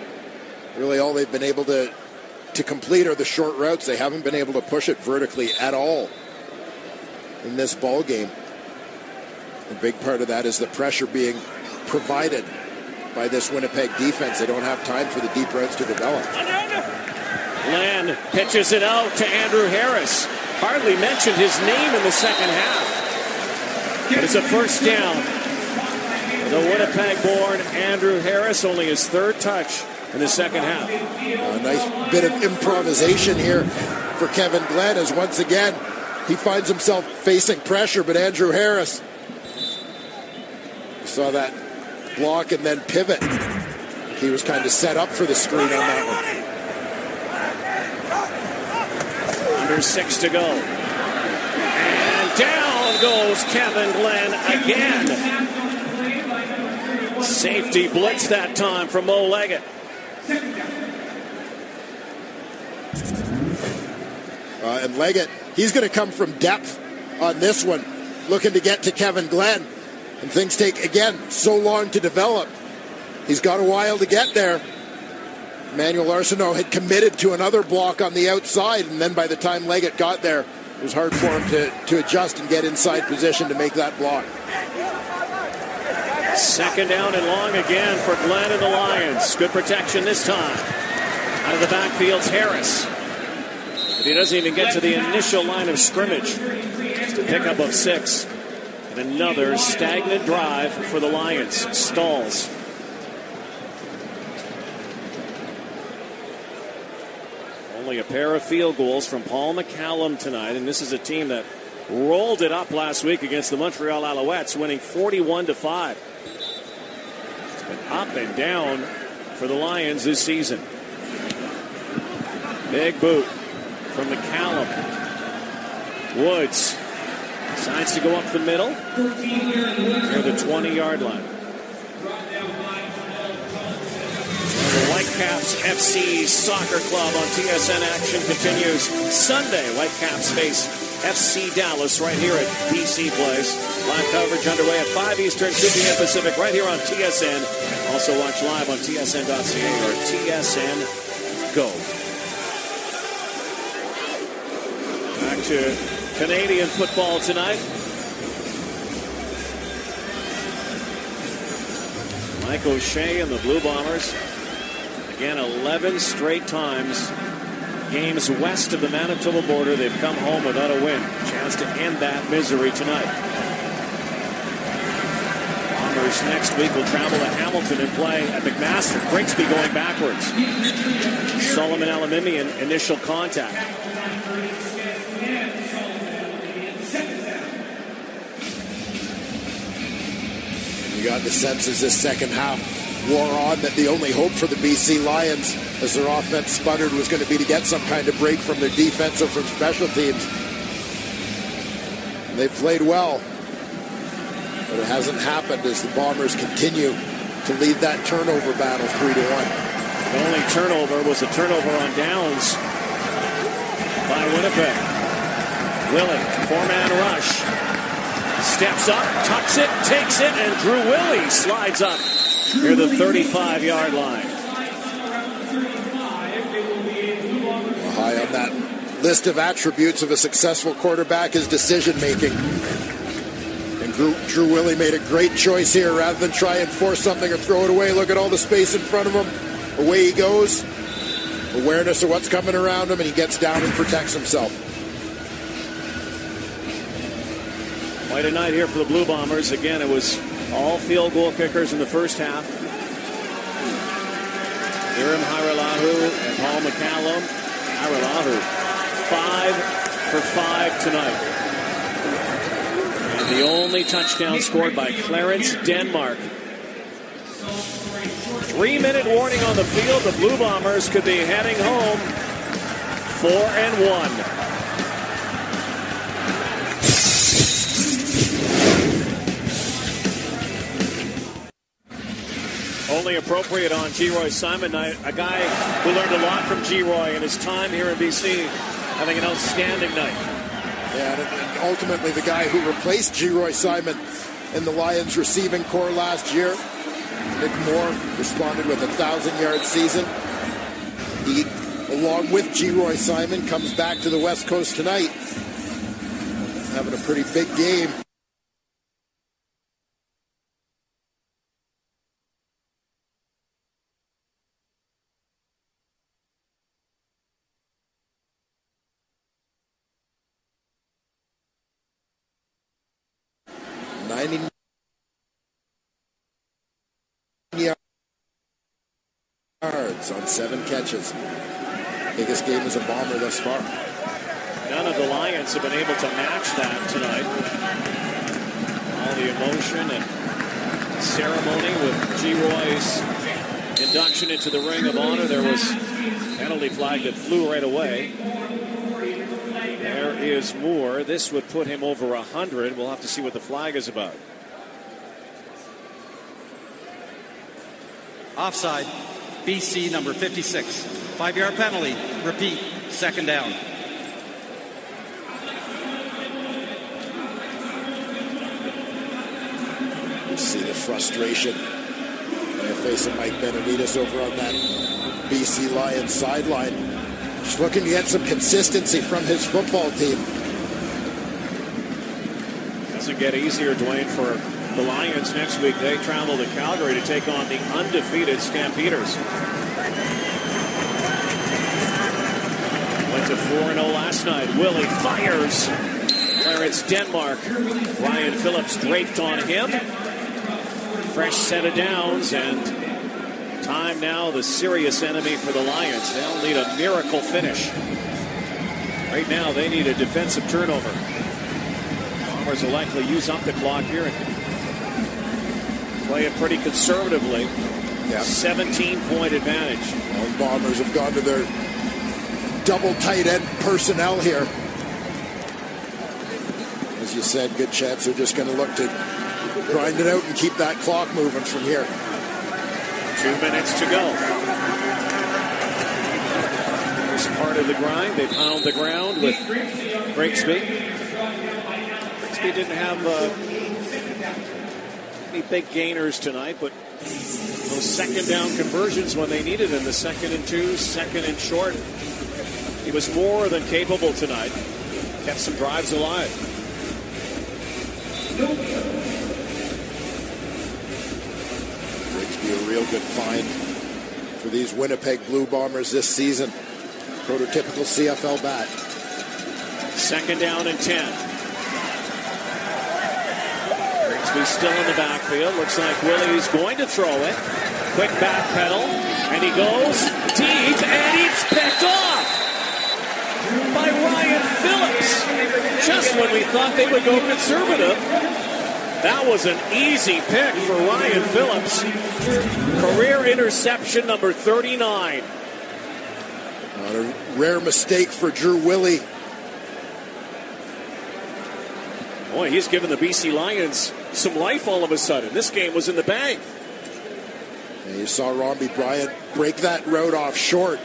really all they've been able to complete are the short routes. They haven't been able to push it vertically at all in this ball game. A big part of that is the pressure being provided by this Winnipeg defense. They don't have time for the deep routes to develop.
Land pitches it out to Andrew Harris. Hardly mentioned his name in the second half. But it's a first down. The Winnipeg-born Andrew Harris, only his third touch in the second half.
A nice bit of improvisation here for Kevin Glenn, as once again he finds himself facing pressure, but Andrew Harris saw that block and then pivot. He was kind of set up for the screen on that one.
Under 6 to go. And down goes Kevin Glenn again. Safety blitz that time from Mo Leggett.
And Leggett, he's going to come from depth on this one, looking to get to Kevin Glenn. And things take, again, so long to develop. He's got a while to get there. Emmanuel Arsenault had committed to another block on the outside, and then by the time Leggett got there, it was hard for him to adjust and get inside position to make that block.
Second down and long again for Glenn and the Lions. Good protection this time. Out of the backfield's Harris. But he doesn't even get to the initial line of scrimmage. Just a pickup of 6. And another stagnant drive for the Lions. Stalls. Only a pair of field goals from Paul McCallum tonight. And this is a team that rolled it up last week against the Montreal Alouettes, winning 41-5. It's been up and down for the Lions this season. Big boot from McCallum. Woods decides to go up the middle near the 20-yard line. The Whitecaps FC Soccer Club on TSN action continues Sunday. Whitecaps face FC Dallas right here at BC Place. Live coverage underway at 5 Eastern, 2 p.m. Pacific right here on TSN. Also watch live on tsn.ca or TSN Go. Back to Canadian football tonight. Mike O'Shea and the Blue Bombers. Again, 11 straight times. Games west of the Manitoba border, they've come home without a win. Chance to end that misery tonight. Bombers next week will travel to Hamilton and play at McMaster. Grigsby going backwards. Solomon Alamimian initial contact.
You got the sense as this second half wore on that the only hope for the BC Lions as their offense sputtered was going to be to get some kind of break from their defense or from special teams. And they've played well, but it hasn't happened as the Bombers continue to lead that turnover battle 3-1.
The only turnover was a turnover on downs by Winnipeg. Willie, 4-man rush. Steps up, tucks it, takes it, and Drew Willie slides up near the 35-yard line.
Well, high on that list of attributes of a successful quarterback is decision-making. And Drew Willie made a great choice here. Rather than try and force something or throw it away, look at all the space in front of him. Away he goes. Awareness of what's coming around him, and he gets down and protects himself.
Quite a night here for the Blue Bombers. Again, it was all field goal kickers in the first half. Hiram Harilahu and Paul McCallum. Harilahu, 5 for 5 tonight. And the only touchdown scored by Clarence Denmark. 3-minute warning on the field. The Blue Bombers could be heading home 4-1. Only appropriate on G-Roy Simon night, a guy who learned a lot from G-Roy in his time here in BC, having an outstanding night.
Yeah, and ultimately the guy who replaced G-Roy Simon in the Lions receiving corps last year. Nick Moore responded with a 1,000-yard season. He, along with G-Roy Simon, comes back to the West Coast tonight, having a pretty big game. 90 yards on 7 catches. Biggest game as a Bomber thus far.
None of the Lions have been able to match that tonight. All the emotion and ceremony with G. Roy's induction into the Ring of Honor. There was a penalty flag that flew right away. There is more. This would put him over 100. We'll have to see what the flag is about.
Offside. BC number 56. 5-yard penalty. Repeat. Second down.
You see the frustration in the face of Mike Benavides over on that BC Lions sideline. Just looking to get some consistency from his football team.
Doesn't get easier, Dwayne, for the Lions next week. They travel to Calgary to take on the undefeated Stampeders. Went to 4-0 last night. Willie fires. Clarence Denmark. Ryan Phillips draped on him. Fresh set of downs, and time now the serious enemy for the Lions. They'll need a miracle finish. Right now they need a defensive turnover. Bombers will likely use up the clock here and play it pretty conservatively.
Yeah.
17-point advantage.
Well, the Bombers have gone to their double tight end personnel here. As you said, good chance they're just going to look to grind it out and keep that clock moving from here.
2 minutes to go. First part of the grind, they pound the ground with Grigsby. Grigsby didn't have any big gainers tonight, but those second down conversions when they needed them, the 2nd and 2, 2nd and short. He was more than capable tonight. Kept some drives alive.
Be a real good find for these Winnipeg Blue Bombers this season. Prototypical CFL bat.
2nd down and 10. Grigsby still in the backfield. Looks like Willie's going to throw it. Quick back pedal. And he goes deep, and he's picked off by Ryan Phillips. Just when we thought they would go conservative. That was an easy pick for Ryan Phillips. Career interception number 39.
Not a rare mistake for Drew Willie.
Boy, he's given the BC Lions some life all of a sudden. This game was in the bag.
And you saw Romby Bryant break that route off short.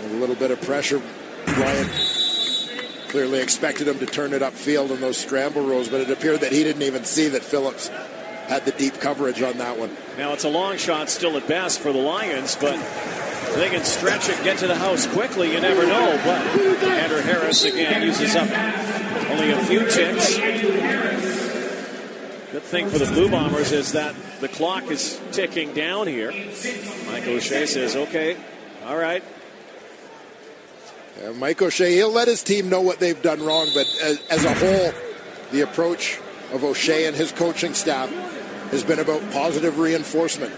A little bit of pressure. Bryant clearly expected him to turn it upfield in those scramble rolls, but it appeared that he didn't even see that Phillips had the deep coverage on that one.
Now it's a long shot still at best for the Lions, but if they can stretch it, get to the house quickly, you never know. But Andrew Harris again uses up only a few ticks. Good thing for the Blue Bombers is that the clock is ticking down here. Mike O'Shea says, okay, all right.
Mike O'Shea, he'll let his team know what they've done wrong, but as a whole, the approach of O'Shea and his coaching staff has been about positive reinforcement.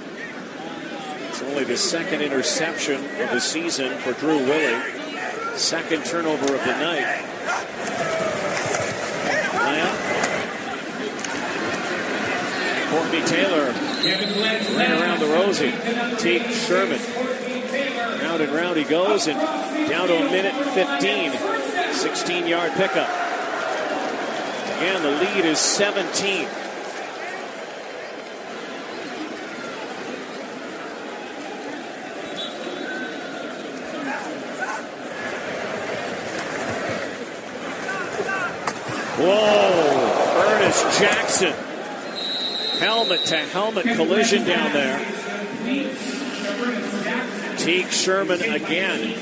It's only the 2nd interception of the season for Drew Willie. 2nd turnover of the night. Courtney Taylor ran around the Rosie. Teague Sherman. Round and round he goes, and down to a minute 15. 16-yard pickup. Again, the lead is 17. Whoa! Ernest Jackson. Helmet-to-helmet collision down there. Teague Sherman again.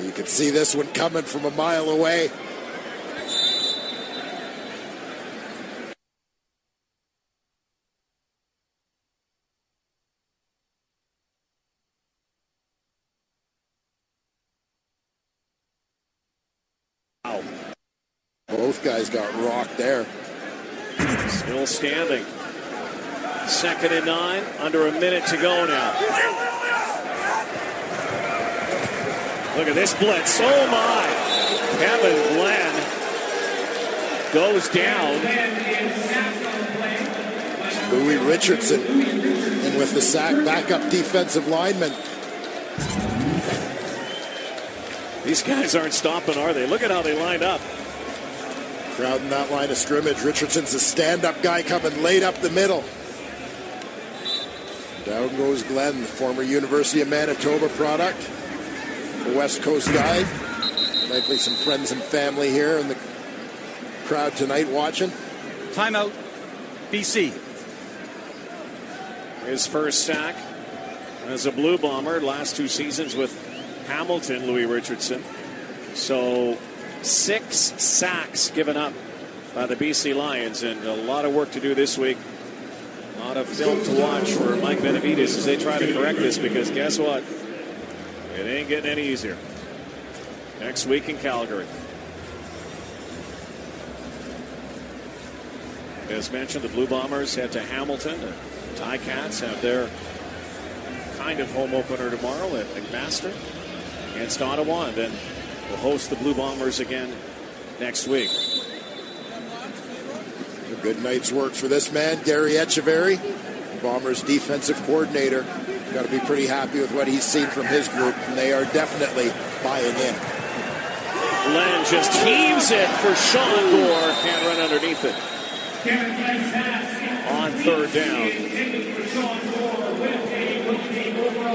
You can see this one coming from a mile away. Both guys got rocked there.
Still standing. 2nd and 9, under a minute to go now. Look at this blitz. Oh my! Kevin Glenn goes down.
Louis Richardson, and with the sack, backup defensive lineman.
These guys aren't stopping, are they? Look at how they lined up.
Crowding that line of scrimmage. Richardson's a stand-up guy coming late up the middle. Down goes Glenn, the former University of Manitoba product. A West Coast guy. Likely some friends and family here in the crowd tonight watching.
Timeout, BC.
His first sack as a Blue Bomber, last 2 seasons with Hamilton, Louis Richardson. So 6 sacks given up by the BC Lions, and a lot of work to do this week. A lot of film to watch for Mike Benavides as they try to correct this, because guess what? It ain't getting any easier. Next week in Calgary. As mentioned, the Blue Bombers head to Hamilton. The Ticats have their kind of home opener tomorrow at McMaster against Ottawa, and then we'll host the Blue Bombers again next week.
A good night's work for this man, Gary Echeverry, Bombers defensive coordinator. Got to be pretty happy with what he's seen from his group, and they are definitely buying in.
Glenn just heaves it for Sean Gore. Can't run underneath it. On 3rd down.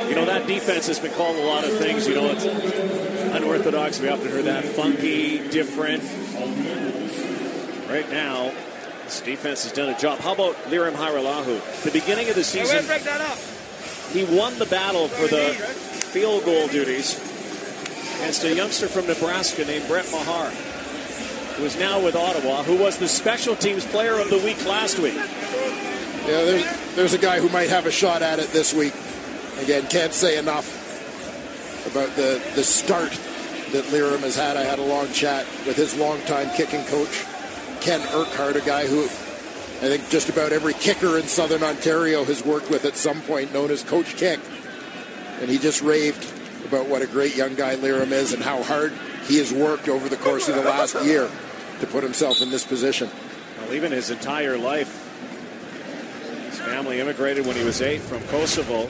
You know, that defense has been called a lot of things. You know, it's unorthodox. We often heard that. Funky, different. Right now, this defense has done a job. How about Lirim Hajrullahu? The beginning of the season,
break that up.
he won the battle for the field goal duties against a youngster from Nebraska named Brett Mahar, who is now with Ottawa, who was the special teams player of the week last week.
Yeah, there's a guy who might have a shot at it this week. Again, can't say enough about the start that Lirim has had. I had a long chat with his longtime kicking coach, Ken Urquhart, a guy who I think just about every kicker in Southern Ontario has worked with at some point, known as Coach Kick. And he just raved about what a great young guy Lirim is and how hard he has worked over the course of the last year to put himself in this position.
Well, even his entire life. His family immigrated when he was 8 from Kosovo.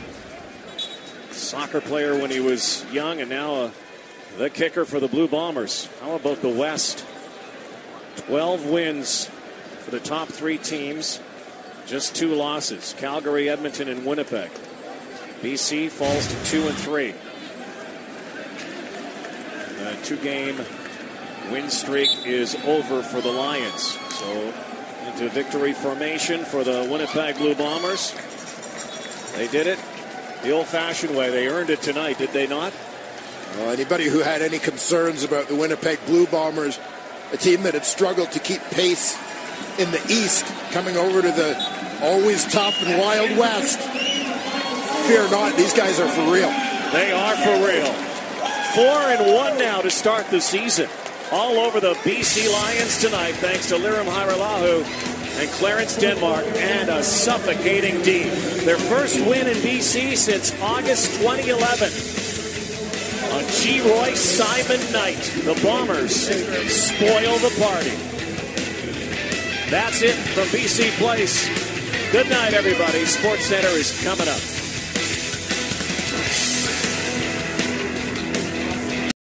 Soccer player when he was young, and now the kicker for the Blue Bombers. How about the West? 12 wins for the top 3 teams. Just 2 losses. Calgary, Edmonton, and Winnipeg. BC falls to 2-3. The 2-game win streak is over for the Lions. So into victory formation for the Winnipeg Blue Bombers. They did it the old-fashioned way. They earned it tonight, did they not?
Well, anybody who had any concerns about the Winnipeg Blue Bombers, a team that had struggled to keep pace in the East, coming over to the always tough and wild West, fear not, these guys are for real.
They are for real. 4-1 now to start the season. All over the BC Lions tonight, thanks to Lirim Hajrullahu and Clarence Denmark and a suffocating D. Their first win in BC since August 2011. On G. Roy Simon night, the Bombers spoil the party. That's it from BC Place. Good night, everybody. Sports Center is coming up.